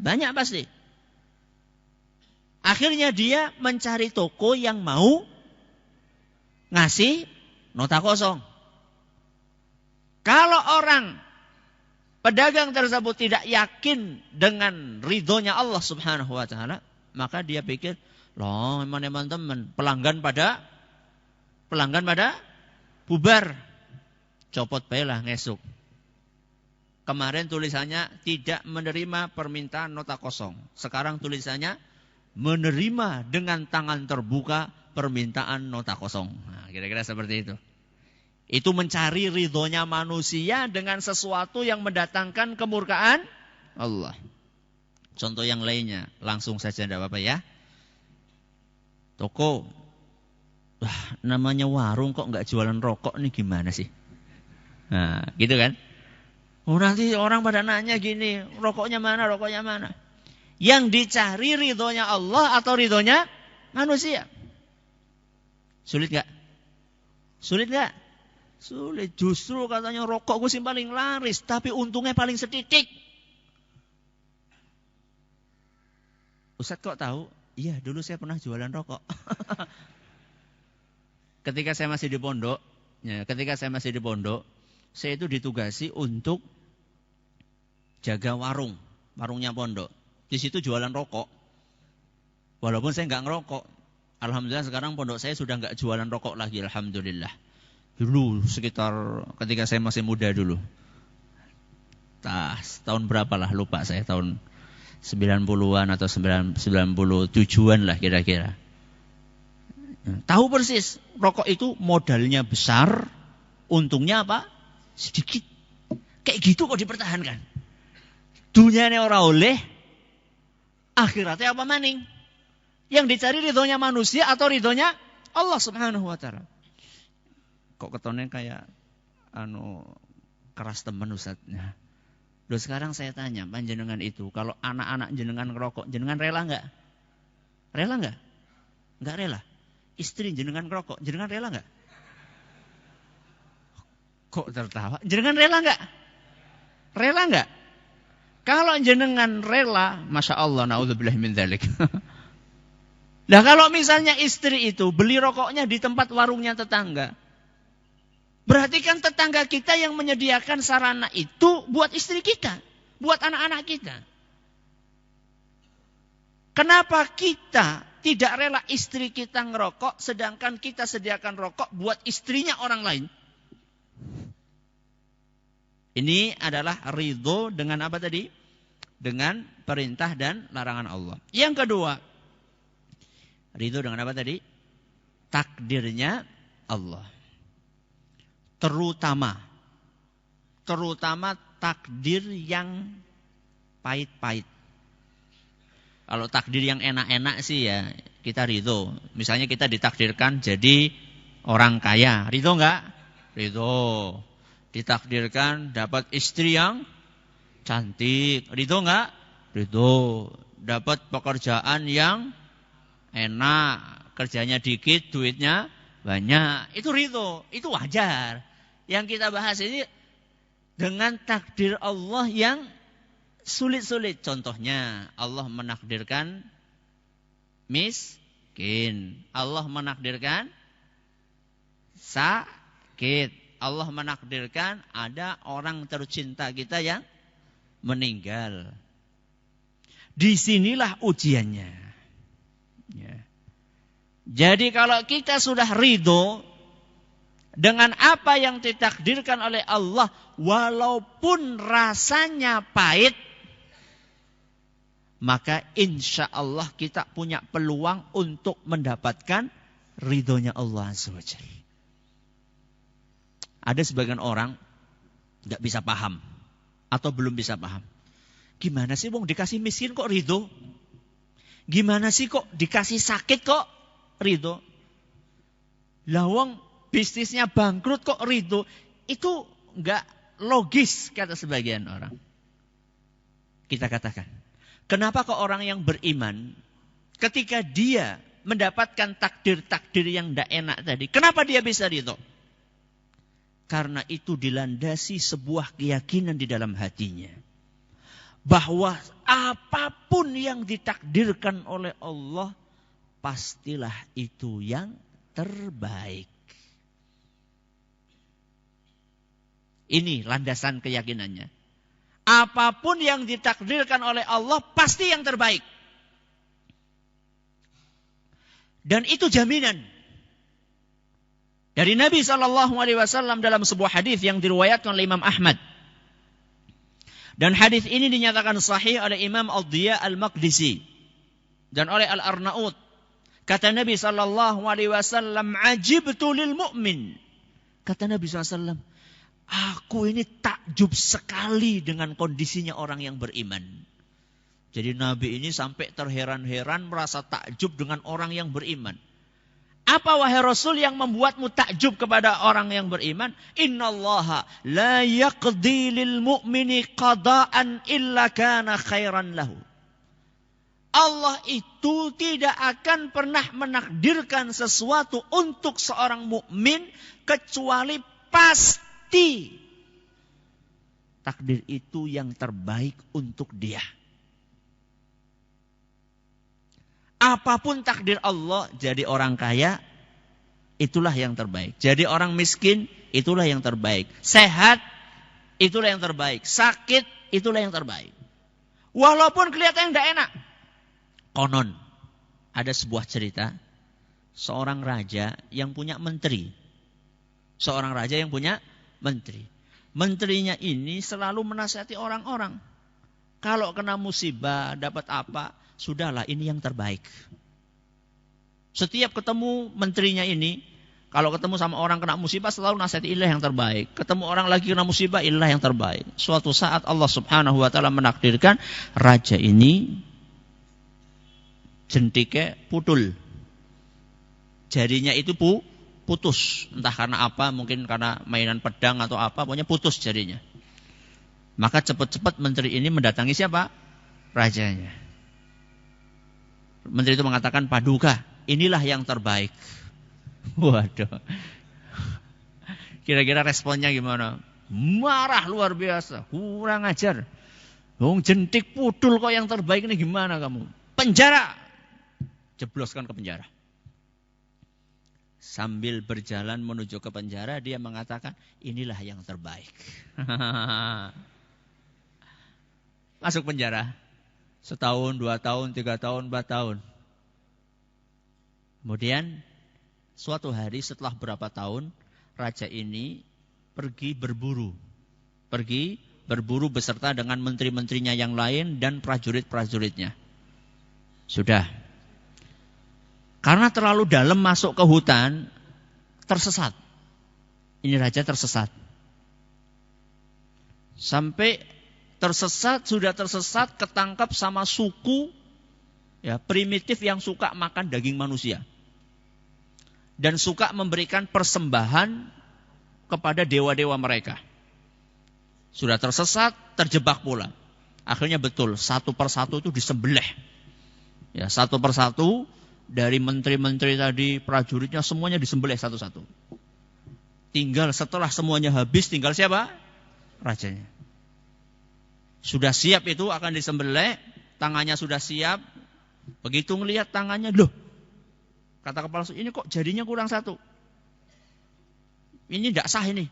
Banyak pasti. Akhirnya dia mencari toko yang mau ngasih nota kosong. Kalau orang pedagang tersebut tidak yakin dengan ridhonya Allah Subhanahu wa taala, maka dia pikir, loh emang teman, pelanggan pada bubar. Copot baiklah ngesuk. Kemarin tulisannya tidak menerima permintaan nota kosong. Sekarang tulisannya menerima dengan tangan terbuka permintaan nota kosong. Nah, kira-kira seperti itu. Itu mencari ridhonya manusia dengan sesuatu yang mendatangkan kemurkaan Allah. Contoh yang lainnya, langsung saja tidak apa-apa ya. Toko, wah namanya warung kok nggak jualan rokok nih gimana sih? Nah, gitu kan? Oh nanti orang pada nanya gini, rokoknya mana? Yang dicari ridhonya Allah atau ridhonya manusia? Sulit gak? Sulit. Justru katanya rokok gue sih paling laris, tapi untungnya paling sedikit. Ustadz kok tahu? Iya dulu saya pernah jualan rokok. Ketika saya masih di pondok, saya itu ditugasi untuk jaga warungnya pondok. Di situ jualan rokok. Walaupun saya nggak ngerokok. Alhamdulillah sekarang pondok saya sudah nggak jualan rokok lagi. Alhamdulillah. Dulu sekitar ketika saya masih muda dulu. Tahun berapa lah lupa saya. Tahun 90-an atau 97-an lah kira-kira. Tahu persis. Rokok itu modalnya besar. Untungnya apa? Sedikit. Kayak gitu kok dipertahankan. Dunyanya ora oleh, akhiratnya apa maning? Yang dicari ridhonya manusia atau ridhonya Allah Subhanahu wa taala. Kok ketone kayak keras temen Ustaz. Nah, loh sekarang saya tanya panjenengan itu, kalau anak-anak jenengan ngerokok, jenengan rela enggak? Rela enggak? Enggak rela. Istri jenengan ngerokok, jenengan rela enggak? Kok tertawa? Jenengan rela enggak? Rela enggak? Kalau jenengan rela, Masya Allah, na'udzubillah min dzalik. Nah kalau misalnya istri itu beli rokoknya di tempat warungnya tetangga, berarti kan tetangga kita yang menyediakan sarana itu buat istri kita, buat anak-anak kita. Kenapa kita tidak rela istri kita ngerokok, sedangkan kita sediakan rokok buat istrinya orang lain? Ini adalah ridho dengan apa tadi? Dengan perintah dan larangan Allah. Yang kedua, ridho dengan apa tadi? takdirnya Allah. Terutama takdir yang pahit-pahit. Kalau takdir yang enak-enak sih ya kita ridho. Misalnya kita ditakdirkan jadi orang kaya, ridho enggak? Ridho. Ditakdirkan dapat istri yang cantik, ridho enggak? Ridho. Dapat pekerjaan yang enak, kerjanya dikit, duitnya banyak, itu ridho, itu wajar. Yang kita bahas ini dengan takdir Allah yang sulit-sulit. Contohnya, Allah menakdirkan miskin, Allah menakdirkan sakit, Allah menakdirkan ada orang tercinta kita yang meninggal. Disinilah ujiannya. Ya. Jadi kalau kita sudah ridho dengan apa yang ditakdirkan oleh Allah, walaupun rasanya pahit, maka insya Allah kita punya peluang untuk mendapatkan ridhonya Allah SWT. Ada sebagian orang nggak bisa paham atau belum bisa paham. Gimana sih wong dikasih miskin kok ridho? Gimana sih kok dikasih sakit kok ridho? Lah wong bisnisnya bangkrut kok ridho? Itu enggak logis kata sebagian orang. Kita katakan, kenapa kok orang yang beriman ketika dia mendapatkan takdir-takdir yang enggak enak tadi, kenapa dia bisa ridho? Karena itu dilandasi sebuah keyakinan di dalam hatinya. Bahwa apapun yang ditakdirkan oleh Allah, pastilah itu yang terbaik. Ini landasan keyakinannya. Apapun yang ditakdirkan oleh Allah, pasti yang terbaik. Dan itu jaminan. Dari Nabi SAW dalam sebuah hadis yang diriwayatkan oleh Imam Ahmad. Dan hadis ini dinyatakan sahih oleh Imam Al-Diya Al-Maqdisi dan oleh Al-Arnaud. Kata Nabi SAW, "Ajibtu lil mu'min." Kata Nabi SAW, aku ini takjub sekali dengan kondisinya orang yang beriman. Jadi Nabi ini sampai terheran-heran merasa takjub dengan orang yang beriman. Apa wahai Rasul yang membuatmu takjub kepada orang yang beriman? Innallaha la yaqdi lil mu'mini qada'an illa kana khairan lahu. Allah itu tidak akan pernah menakdirkan sesuatu untuk seorang mukmin kecuali pasti takdir itu yang terbaik untuk dia. Apapun takdir Allah, jadi orang kaya, itulah yang terbaik. Jadi orang miskin, itulah yang terbaik. Sehat, itulah yang terbaik. Sakit, itulah yang terbaik. Walaupun kelihatan tidak enak. Konon, ada sebuah cerita, seorang raja yang punya menteri. Seorang raja yang punya menteri. Menterinya ini selalu menasihati orang-orang. Kalau kena musibah, dapat apa? Sudahlah, ini yang terbaik. Setiap ketemu menterinya ini, kalau ketemu sama orang kena musibah, selalu nasihati inilah yang terbaik. Ketemu orang lagi kena musibah, inilah yang terbaik. Suatu saat Allah Subhanahu wa ta'ala menakdirkan raja ini jentiknya putul. Jarinya itu putus. Entah karena apa, mungkin karena mainan pedang atau apa, pokoknya putus jarinya. Maka cepat-cepat menteri ini mendatangi siapa? Rajanya. Menteri itu mengatakan, Paduka, inilah yang terbaik. Waduh. Kira-kira responnya gimana? Marah luar biasa. Kurang ajar. Wong jentik putul kok yang terbaik ini gimana kamu? Penjara. Jebloskan ke penjara. Sambil berjalan menuju ke penjara, dia mengatakan, inilah yang terbaik. Masuk penjara. 1 tahun, 2 tahun, 3 tahun, 4 tahun. Kemudian suatu hari setelah berapa tahun, raja ini pergi berburu. Pergi berburu beserta dengan menteri-menterinya yang lain dan prajurit-prajuritnya. Sudah. Karena terlalu dalam masuk ke hutan, tersesat. Ini raja tersesat. Sampai sudah tersesat, ketangkap sama suku ya primitif yang suka makan daging manusia. Dan suka memberikan persembahan kepada dewa-dewa mereka. Sudah tersesat, terjebak pula. Akhirnya betul, satu persatu itu disembelih. Ya, satu persatu dari menteri-menteri tadi, prajuritnya semuanya disembelih satu-satu. Tinggal setelah semuanya habis, tinggal siapa? Rajanya. Sudah siap itu akan disembelih, tangannya sudah siap. Begitu ngelihat tangannya, loh, kata kepala suku, ini kok jadinya kurang satu. Ini tidak sah ini.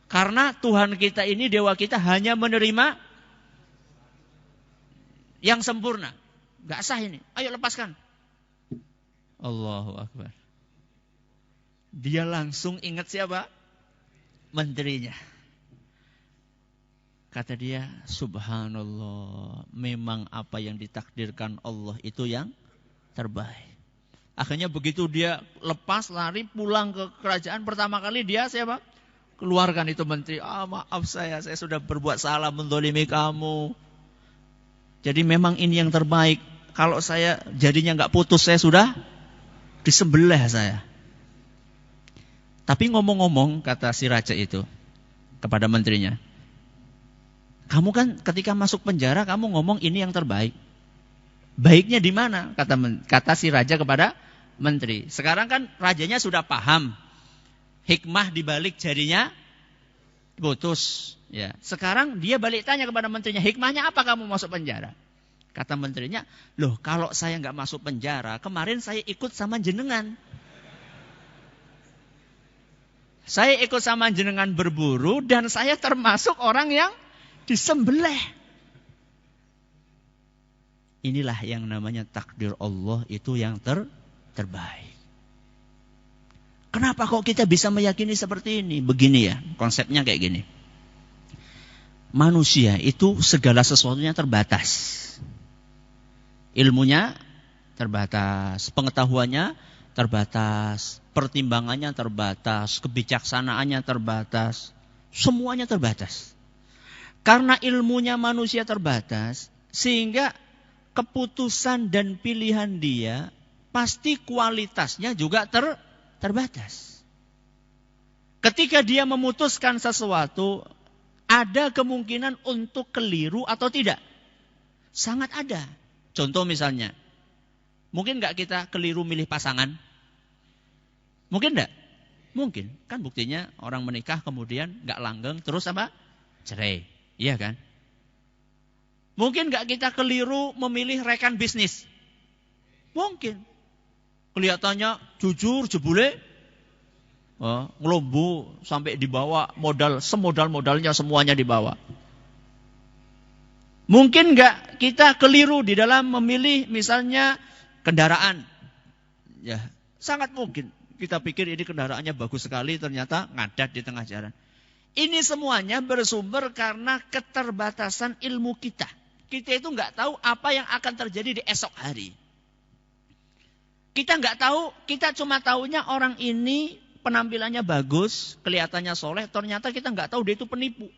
Karena Tuhan kita ini, dewa kita hanya menerima yang sempurna. Tidak sah ini. Ayo lepaskan. Allahu Akbar. Dia langsung ingat siapa? Menterinya. Kata dia, subhanallah, memang apa yang ditakdirkan Allah itu yang terbaik. Akhirnya begitu dia lepas, lari, pulang ke kerajaan, pertama kali dia siapa? Keluarkan itu menteri. Maaf saya sudah berbuat salah, mendolimi kamu. Jadi memang ini yang terbaik. Kalau saya jadinya nggak putus, saya sudah disembelih saya. Tapi ngomong-ngomong, kata si raja itu kepada menterinya, kamu kan ketika masuk penjara kamu ngomong ini yang terbaik. Baiknya di mana? Kata si raja kepada menteri. Sekarang kan rajanya sudah paham hikmah di balik jadinya putus. Ya. Sekarang dia balik tanya kepada menterinya, hikmahnya apa kamu masuk penjara? Kata menterinya, loh kalau saya nggak masuk penjara, kemarin saya ikut sama jenengan. Saya ikut sama jenengan berburu dan saya termasuk orang yang disembelih. Inilah yang namanya takdir Allah itu yang terbaik. Kenapa kok kita bisa meyakini seperti ini? Begini ya, konsepnya kayak gini. Manusia itu segala sesuatunya terbatas. Ilmunya terbatas, pengetahuannya terbatas, pertimbangannya terbatas, kebijaksanaannya terbatas, semuanya terbatas. Karena ilmunya manusia terbatas, sehingga keputusan dan pilihan dia pasti kualitasnya juga terbatas. Ketika dia memutuskan sesuatu, ada kemungkinan untuk keliru atau tidak? Sangat ada. Contoh misalnya, mungkin nggak kita keliru milih pasangan? Mungkin nggak? Mungkin. Kan buktinya orang menikah kemudian nggak langgeng, terus apa? Cerai. Iya kan? Mungkin nggak kita keliru memilih rekan bisnis? Mungkin. Kelihatannya jujur, jebule, ngelombu sampai dibawa modal, semodal-modalnya semuanya dibawa. Mungkin nggak kita keliru di dalam memilih misalnya kendaraan? Ya, sangat mungkin. Kita pikir ini kendaraannya bagus sekali, ternyata ngadat di tengah jalan. Ini semuanya bersumber karena keterbatasan ilmu kita. Kita itu nggak tahu apa yang akan terjadi di esok hari. Kita nggak tahu, kita cuma tahunya orang ini penampilannya bagus, kelihatannya soleh, ternyata kita nggak tahu dia itu penipu.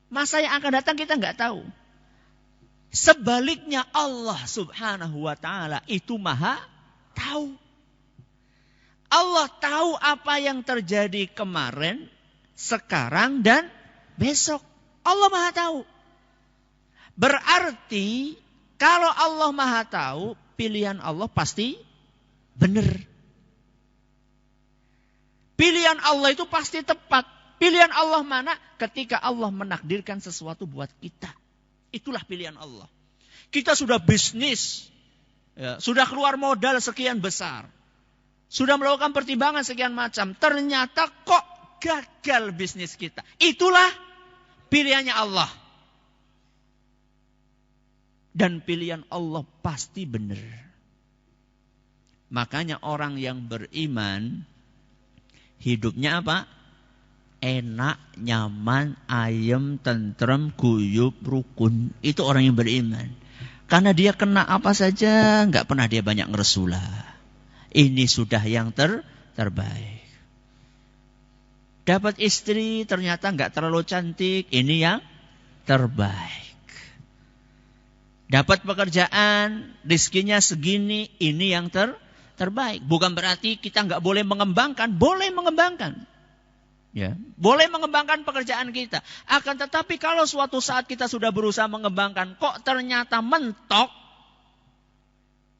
Masa yang akan datang kita nggak tahu. Sebaliknya Allah Subhanahu wa Ta'ala itu Maha tahu. Allah tahu apa yang terjadi kemarin, sekarang dan besok. Allah Maha tahu. Berarti kalau Allah Maha tahu, pilihan Allah pasti benar. Pilihan Allah itu pasti tepat. Pilihan Allah mana? Ketika Allah menakdirkan sesuatu buat kita. Itulah pilihan Allah. Kita sudah bisnis, ya, sudah keluar modal sekian besar, sudah melakukan pertimbangan sekian macam. Ternyata kok gagal bisnis kita. Itulah pilihannya Allah. Dan pilihan Allah pasti benar. Makanya orang yang beriman, hidupnya apa? Enak, nyaman, ayem, tentrem, guyub, rukun. Itu orang yang beriman. Karena dia kena apa saja, nggak pernah dia banyak ngeresulah. Ini sudah yang terbaik. Dapat istri ternyata nggak terlalu cantik, ini yang terbaik. Dapat pekerjaan, rizkinya segini, ini yang terbaik. Bukan berarti kita nggak boleh mengembangkan, boleh mengembangkan. Ya, boleh mengembangkan pekerjaan kita. Akan tetapi kalau suatu saat kita sudah berusaha mengembangkan, kok ternyata mentok,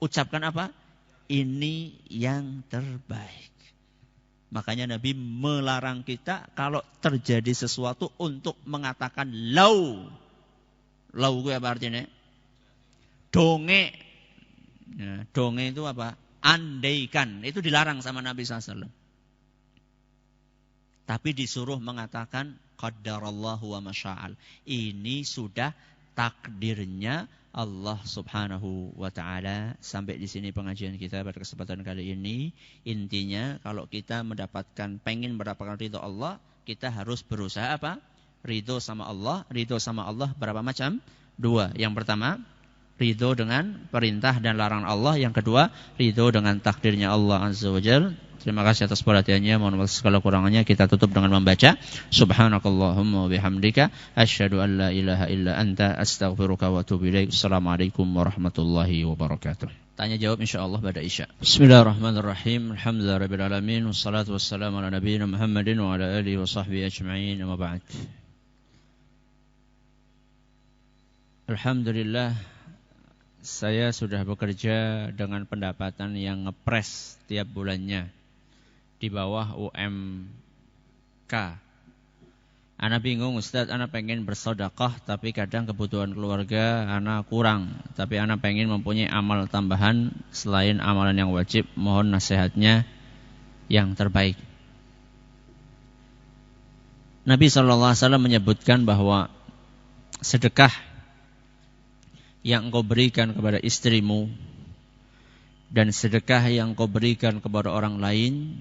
ucapkan apa? Ini yang terbaik. Makanya Nabi melarang kita kalau terjadi sesuatu untuk mengatakan lau. Lau itu apa artinya? Donge. Ya, donge itu apa? Andaikan. Itu dilarang sama Nabi SAW. Tapi disuruh mengatakan qaddarallahu wa masya'al. Ini sudah takdirnya Allah Subhanahu wa taala. Sampai di sini pengajian kita pada kesempatan kali ini. Intinya kalau kita pengen mendapatkan ridho Allah, kita harus berusaha apa? Ridho sama Allah. Ridho sama Allah berapa macam? 2. Yang pertama, ridho dengan perintah dan larangan Allah. Yang kedua, ridho dengan takdirnya Allah Azza wa Jalla. Terima kasih atas perhatiannya. Mohon maaf segala kurangannya. Kita tutup dengan membaca Subhanakallahumma wa bihamdika asyhadu an la ilaha illa anta astaghfiruka wa atubu ilaik. Assalamualaikum warahmatullahi wabarakatuh. Tanya jawab insyaallah pada Isya. Bismillahirrahmanirrahim. Alhamdulillahirabbil alamin wassalatu wassalamu ala nabiyina Muhammadin wa ala alihi wa sahbihi ajma'in. Amma ba'd. Alhamdulillah, saya sudah bekerja dengan pendapatan yang ngepres tiap bulannya di bawah UMK. Ana bingung Ustaz, ana pengen bersedekah tapi kadang kebutuhan keluarga ana kurang. Tapi ana pengen mempunyai amal tambahan selain amalan yang wajib. Mohon nasihatnya yang terbaik. Nabi SAW menyebutkan bahwa sedekah yang engkau berikan kepada istrimu dan sedekah yang engkau berikan kepada orang lain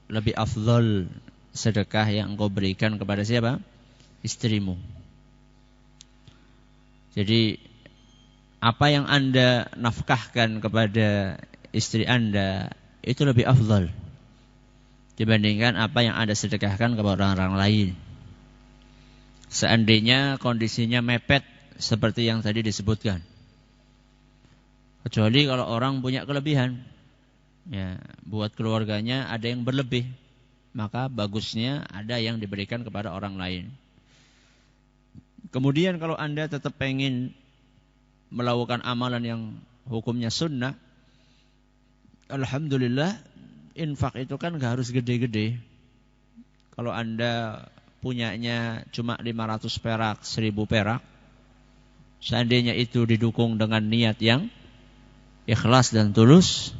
lebih afdal sedekah yang engkau berikan kepada siapa? Istrimu. Jadi apa yang Anda nafkahkan kepada istri Anda itu lebih afdal dibandingkan apa yang Anda sedekahkan kepada orang lain. Seandainya kondisinya mepet seperti yang tadi disebutkan. Kecuali kalau orang punya kelebihan, ya, buat keluarganya ada yang berlebih, maka bagusnya ada yang diberikan kepada orang lain. Kemudian kalau Anda tetap pengen melakukan amalan yang hukumnya sunnah, alhamdulillah, infak itu kan gak harus gede-gede. Kalau Anda punyanya cuma 500 perak, 1000 perak, seandainya itu didukung dengan niat yang ikhlas dan tulus,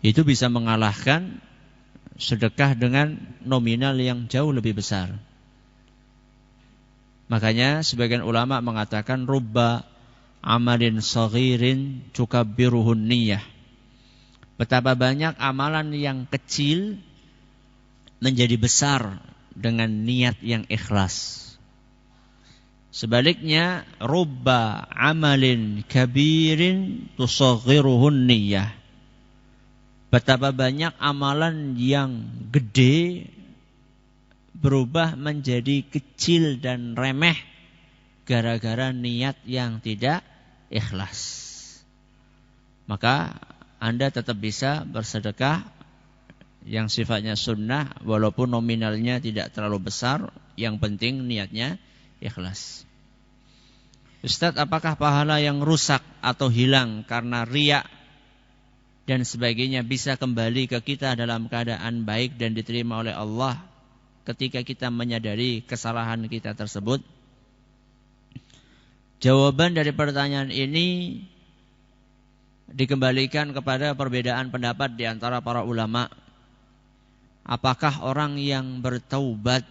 itu bisa mengalahkan sedekah dengan nominal yang jauh lebih besar. Makanya sebagian ulama mengatakan rubba amalin saghirin tukabbiruhun niyah. Betapa banyak amalan yang kecil menjadi besar dengan niat yang ikhlas. Sebaliknya, rubba amalin kabirin tusaghiruhun niyah. Betapa banyak amalan yang gede berubah menjadi kecil dan remeh gara-gara niat yang tidak ikhlas. Maka Anda tetap bisa bersedekah yang sifatnya sunnah walaupun nominalnya tidak terlalu besar, yang penting niatnya ikhlas. Ustaz, apakah pahala yang rusak atau hilang karena riya dan sebagainya bisa kembali ke kita dalam keadaan baik dan diterima oleh Allah ketika kita menyadari kesalahan kita tersebut? Jawaban dari pertanyaan ini dikembalikan kepada perbedaan pendapat di antara para ulama. Apakah orang yang bertaubat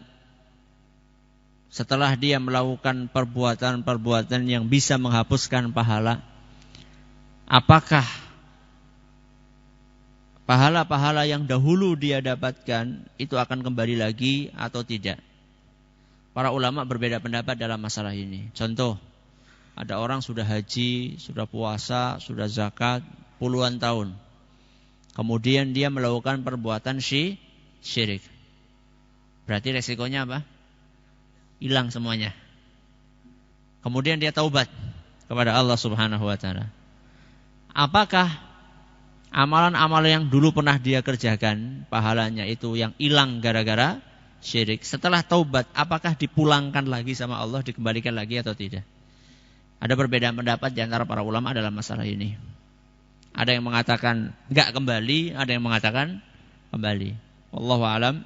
setelah dia melakukan perbuatan-perbuatan yang bisa menghapuskan pahala, apakah pahala-pahala yang dahulu dia dapatkan itu akan kembali lagi atau tidak? Para ulama berbeda pendapat dalam masalah ini. Contoh, Ada orang sudah haji, sudah puasa, sudah zakat puluhan tahun. Kemudian dia melakukan perbuatan syirik. Berarti resikonya apa? Hilang semuanya. Kemudian dia taubat kepada Allah Subhanahu wa taala. Apakah amalan-amalan yang dulu pernah dia kerjakan, pahalanya itu yang hilang gara-gara syirik, setelah taubat apakah dipulangkan lagi sama Allah, dikembalikan lagi atau tidak? Ada perbedaan pendapat di antara para ulama dalam masalah ini. Ada yang mengatakan enggak kembali, ada yang mengatakan kembali. Wallahu a'lam,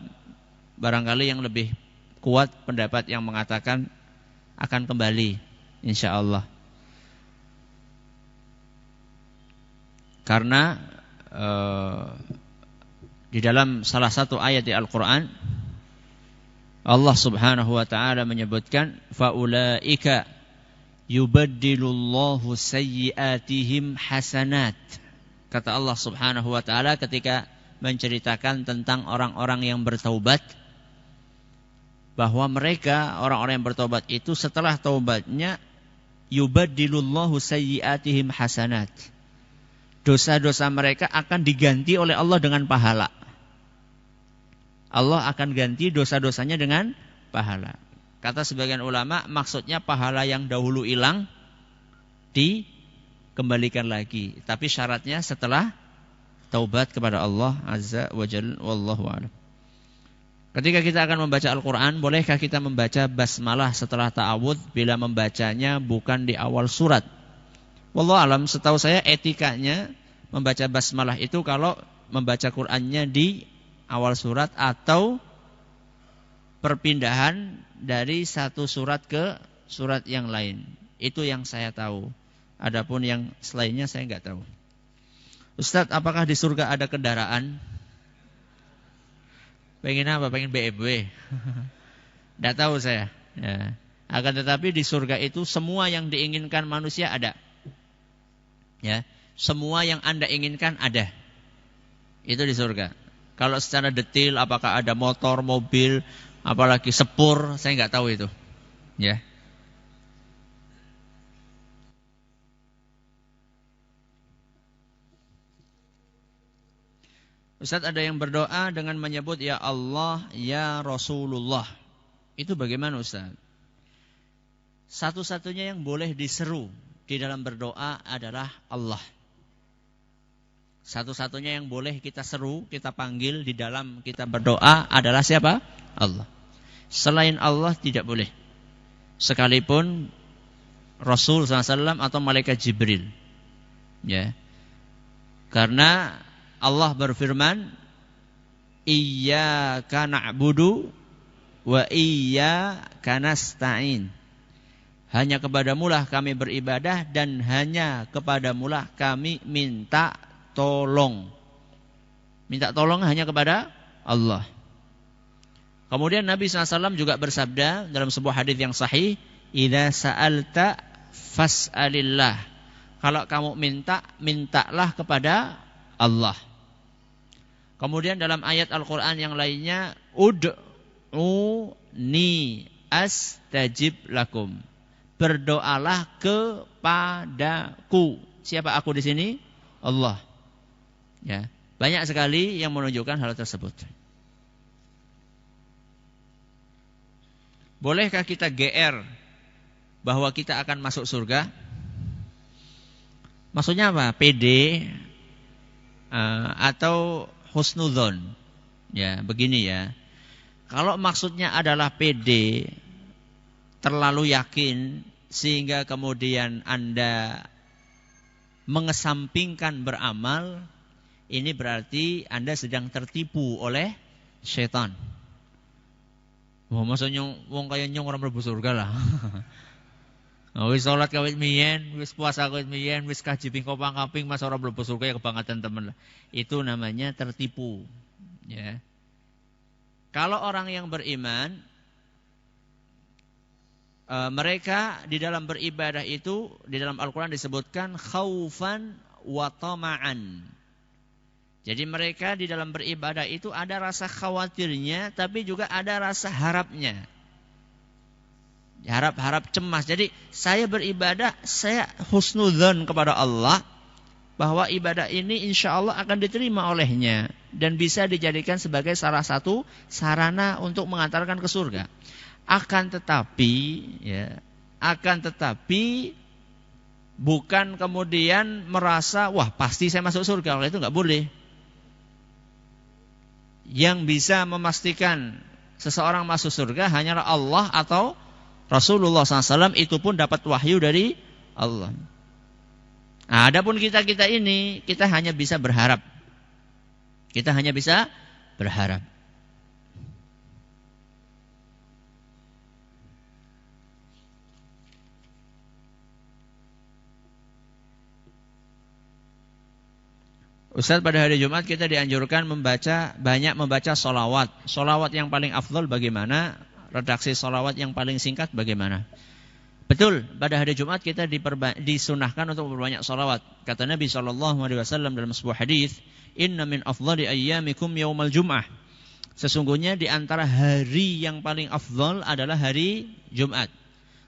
barangkali yang lebih kuat pendapat yang mengatakan akan kembali insyaallah. Karena di dalam salah satu ayat di Al-Quran Allah Subhanahu wa ta'ala menyebutkan faulaika yubaddilullahu sayyiatihim hasanat. Kata Allah Subhanahu wa ta'ala ketika menceritakan tentang orang-orang yang bertaubat, bahwa mereka orang-orang yang bertaubat itu setelah taubatnya yubaddilullahu sayyiatihim hasanat. Dosa-dosa mereka akan diganti oleh Allah dengan pahala. Allah akan ganti dosa-dosanya dengan pahala. Kata sebagian ulama, maksudnya pahala yang dahulu hilang dikembalikan lagi. Tapi syaratnya setelah taubat kepada Allah Azza wa Jalla, wallahu a'lam. Ketika kita akan membaca Al-Quran, bolehkah kita membaca basmalah setelah ta'awudz bila membacanya bukan di awal surat? Wallahu a'lam, setahu saya etikanya membaca basmalah itu kalau membaca Qur'annya di awal surat atau perpindahan dari satu surat ke surat yang lain. Itu yang saya tahu. Adapun yang selainnya saya enggak tahu. Ustaz, apakah di surga ada kendaraan? Pengen apa? Pengen BMW? Enggak tahu saya. Ya. Akan tetapi di surga itu semua yang diinginkan manusia ada. Ya, semua yang Anda inginkan ada. Itu di surga. Kalau secara detail apakah ada motor, mobil, apalagi sepur, saya nggak tahu itu. Ya. Ustaz, ada yang berdoa dengan menyebut ya Allah, ya Rasulullah. Itu bagaimana Ustaz? Satu-satunya yang boleh diseru di dalam berdoa adalah Allah. Satu-satunya yang boleh kita seru, kita panggil di dalam kita berdoa adalah siapa? Allah. Selain Allah tidak boleh. Sekalipun Rasul SAW atau Malaikat Jibril. Ya. Karena Allah berfirman, Iyyaka na'budu wa iyyaka nasta'in. Hanya kepadamulah kami beribadah dan hanya kepadamulah kami minta tolong. Minta tolong hanya kepada Allah. Kemudian Nabi SAW juga bersabda dalam sebuah hadis yang sahih, Idza sa'alta fas'alillah. Kalau kamu minta, mintalah kepada Allah. Kemudian dalam ayat Al-Quran yang lainnya, Ud'uni astajib lakum. Berdoalah kepadaku. Siapa aku di sini? Allah. Ya, banyak sekali yang menunjukkan hal tersebut. Bolehkah kita GR bahwa kita akan masuk surga? Maksudnya apa? PD atau husnudzon? Ya, begini ya. Kalau maksudnya adalah PD, terlalu yakin sehingga kemudian Anda mengesampingkan beramal, ini berarti Anda sedang tertipu oleh syaitan. Wah, maksudnya wong kaya nyong orang mlebu surga lah. Wis salat kawit miyen, wis puasa kawit miyen, wis kaji ping kaping mas ora mlebu surga ya kebangetan temen lah. Itu namanya tertipu. Ya. Kalau orang yang beriman, mereka di dalam beribadah itu di dalam Al-Quran disebutkan khaufan wa tama'an. Jadi mereka di dalam beribadah itu ada rasa khawatirnya, tapi juga ada rasa harapnya. Harap-harap cemas. Jadi saya beribadah, saya husnudzon kepada Allah bahwa ibadah ini insya Allah akan diterima olehnya dan bisa dijadikan sebagai salah satu sarana untuk mengantarkan ke surga. Akan tetapi bukan kemudian merasa wah pasti saya masuk surga. Kalau itu nggak boleh. Yang bisa memastikan seseorang masuk surga hanyalah Allah atau Rasulullah SAW, itu pun dapat wahyu dari Allah. Nah, adapun kita ini, kita hanya bisa berharap. Kita hanya bisa berharap. Ustaz, pada hari Jumat kita dianjurkan banyak membaca sholawat. Sholawat yang paling afdol bagaimana? Redaksi sholawat yang paling singkat bagaimana? Betul, pada hari Jumat kita disunahkan untuk berbanyak sholawat. Kata Nabi SAW dalam sebuah hadis, Inna min afdali ayyamikum yaumal jum'ah. Sesungguhnya di antara hari yang paling afdal adalah hari Jumat.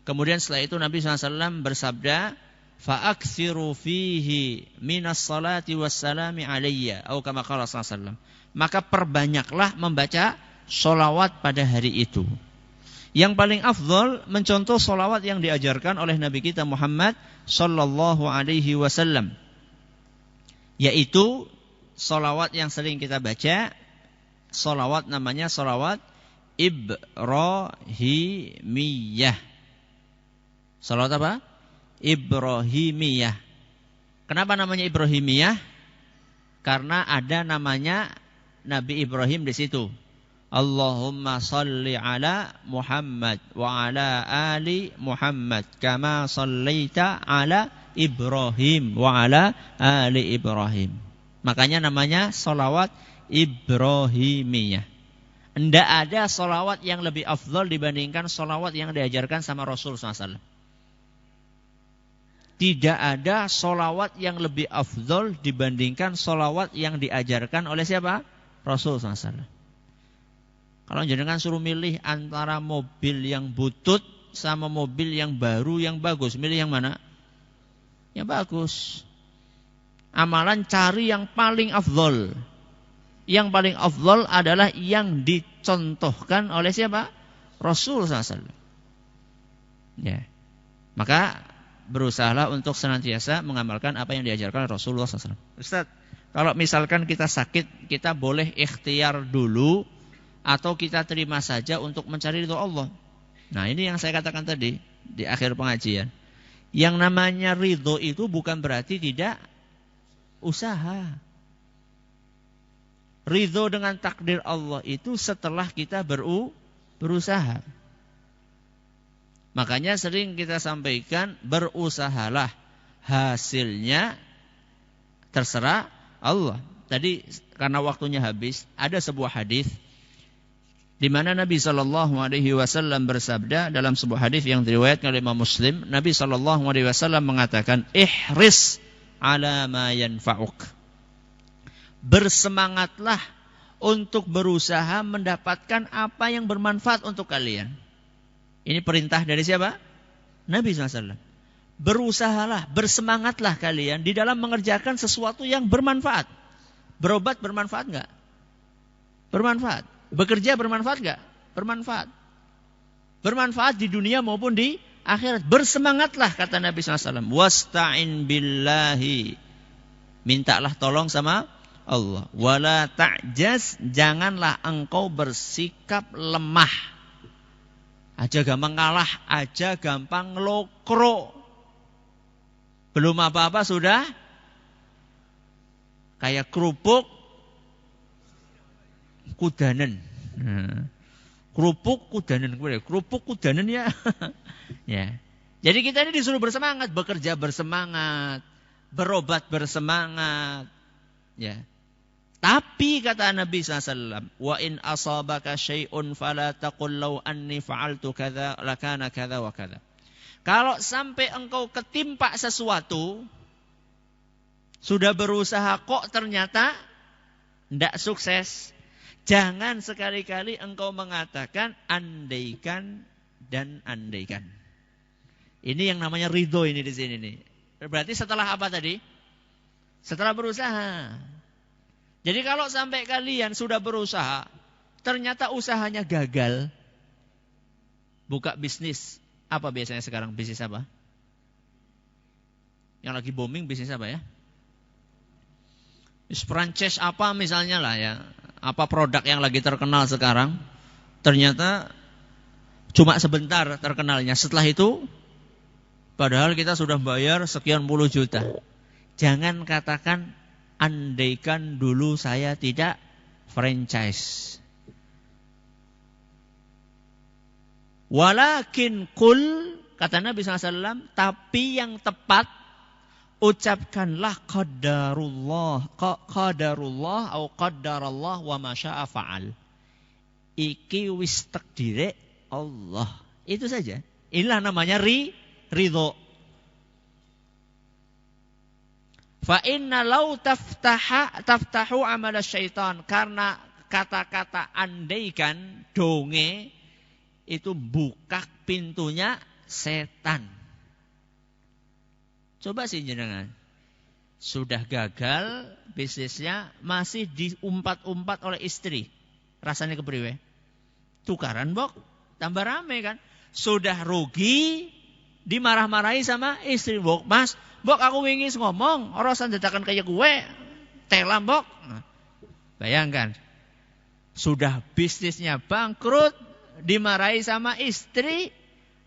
Kemudian setelah itu Nabi SAW bersabda, Fa'aksiru fihi minas salati wassalami alayya. Atau kama qala SAW. Maka perbanyaklah membaca sholawat pada hari itu. Yang paling afdal mencontoh sholawat yang diajarkan oleh Nabi kita Muhammad sallallahu alaihi wasallam, yaitu sholawat yang sering kita baca. Sholawat namanya sholawat Ibrahimiyah. Sholawat apa? Ibrahimiyah. Kenapa namanya Ibrahimiyah? Karena ada namanya Nabi Ibrahim di situ. Allahumma salli ala Muhammad wa ala ali Muhammad kama sallaita ala Ibrahim wa ala ali Ibrahim. Makanya namanya sholawat Ibrahimiyah. Tidak ada sholawat yang lebih afdal dibandingkan sholawat yang diajarkan sama Rasul SAW. Tidak ada sholawat yang lebih afdal dibandingkan sholawat yang diajarkan oleh siapa? Rasul SAW. Kalau jenengan suruh milih antara mobil yang butut sama mobil yang baru yang bagus, milih yang mana? Yang bagus. Amalan cari yang paling afdol. Yang paling afdol adalah yang dicontohkan oleh siapa? Rasul SAW. Ya. Maka berusahalah untuk senantiasa mengamalkan apa yang diajarkan Rasulullah SAW. Ustaz, kalau misalkan kita sakit, kita boleh ikhtiar dulu atau kita terima saja untuk mencari ridho Allah. Nah, ini yang saya katakan tadi di akhir pengajian. Yang namanya ridho itu bukan berarti tidak usaha. Ridho dengan takdir Allah itu setelah kita berusaha. Makanya sering kita sampaikan, berusahalah, hasilnya terserah Allah. Tadi karena waktunya habis, ada sebuah hadis di mana Nabi SAW bersabda dalam sebuah hadis yang diriwayatkan oleh Imam Muslim. Nabi SAW mengatakan, ihris ala ma yanfa'uk. Bersemangatlah untuk berusaha mendapatkan apa yang bermanfaat untuk kalian. Ini perintah dari siapa? Nabi SAW. Berusahalah, bersemangatlah kalian di dalam mengerjakan sesuatu yang bermanfaat. Berobat bermanfaat enggak? Bermanfaat. Bekerja bermanfaat enggak? Bermanfaat. Bermanfaat di dunia maupun di akhirat. Bersemangatlah, kata Nabi SAW. Wasta'in billahi. Mintalah tolong sama Allah. Wala ta'jaz. Janganlah engkau bersikap lemah. Aja gampang kalah, aja gampang ngelokro. Belum apa-apa sudah kayak kerupuk kudanen. Kerupuk kudanen, kerupuk kudanen ya. Ya. Jadi kita ini disuruh bersemangat, bekerja bersemangat, berobat bersemangat. Ya. Tapi kata Nabi SAW, wa in asabaka syai'un fala taqul law anni fa'altu kadza lakana kadza wa kadza. Kalau sampai engkau ketimpa sesuatu, sudah berusaha kok ternyata tidak sukses, jangan sekali-kali engkau mengatakan andaikan dan andaikan. Ini yang namanya ridho ini di sini nih. Berarti setelah apa tadi? Setelah berusaha. Jadi kalau sampai kalian sudah berusaha, ternyata usahanya gagal, buka bisnis. Apa biasanya sekarang? Bisnis apa? Yang lagi booming bisnis apa ya? Franchise apa misalnya lah ya. Apa produk yang lagi terkenal sekarang. Ternyata cuma sebentar terkenalnya. Setelah itu, padahal kita sudah bayar sekian puluh juta. Jangan katakan, andaikan dulu saya tidak franchise. Walakin kul, kata Nabi SAW, tapi yang tepat, ucapkanlah qadarullah atau qadarallah wa ma syaa fa'al. Iki wis takdire Allah. Itu saja. Inilah namanya ridho. Fa inna law taftahu amal syaitan, karena kata-kata andaikan, donge itu buka pintunya setan. Coba sih jenengan, sudah gagal bisnisnya, masih diumpat-umpat oleh istri. Rasanya kepriwe? Tukaran bok, tambah rame kan. Sudah rugi, dimarah-marahi sama istri. Bok, mas, bok aku wingis ngomong, orosan dadakan kayak gue, telam bok. Nah, bayangkan, sudah bisnisnya bangkrut, dimarahi sama istri,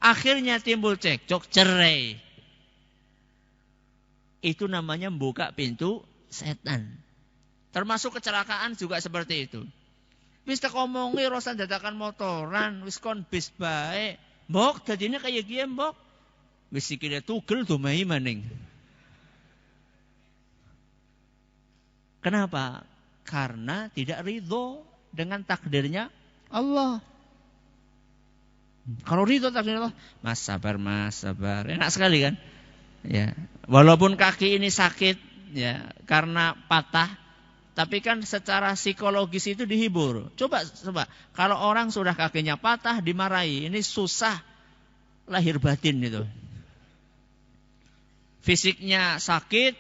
akhirnya timbul cekcok, cerai. Itu namanya membuka pintu setan. Termasuk kecelakaan juga seperti itu. Wis tak omongi rosan dadakan motoran, wis kon bis bae. Mbok dadine kaya kiye, mbok. Wis sikile tugel domai maning. Kenapa? Karena tidak ridho dengan takdirnya Allah. Kalau ridho takdirnya Allah, mas sabar, enak sekali kan? Ya, walaupun kaki ini sakit, ya, karena patah, tapi kan secara psikologis itu dihibur. Coba, kalau orang sudah kakinya patah, dimarahi, ini susah lahir batin itu. Fisiknya sakit,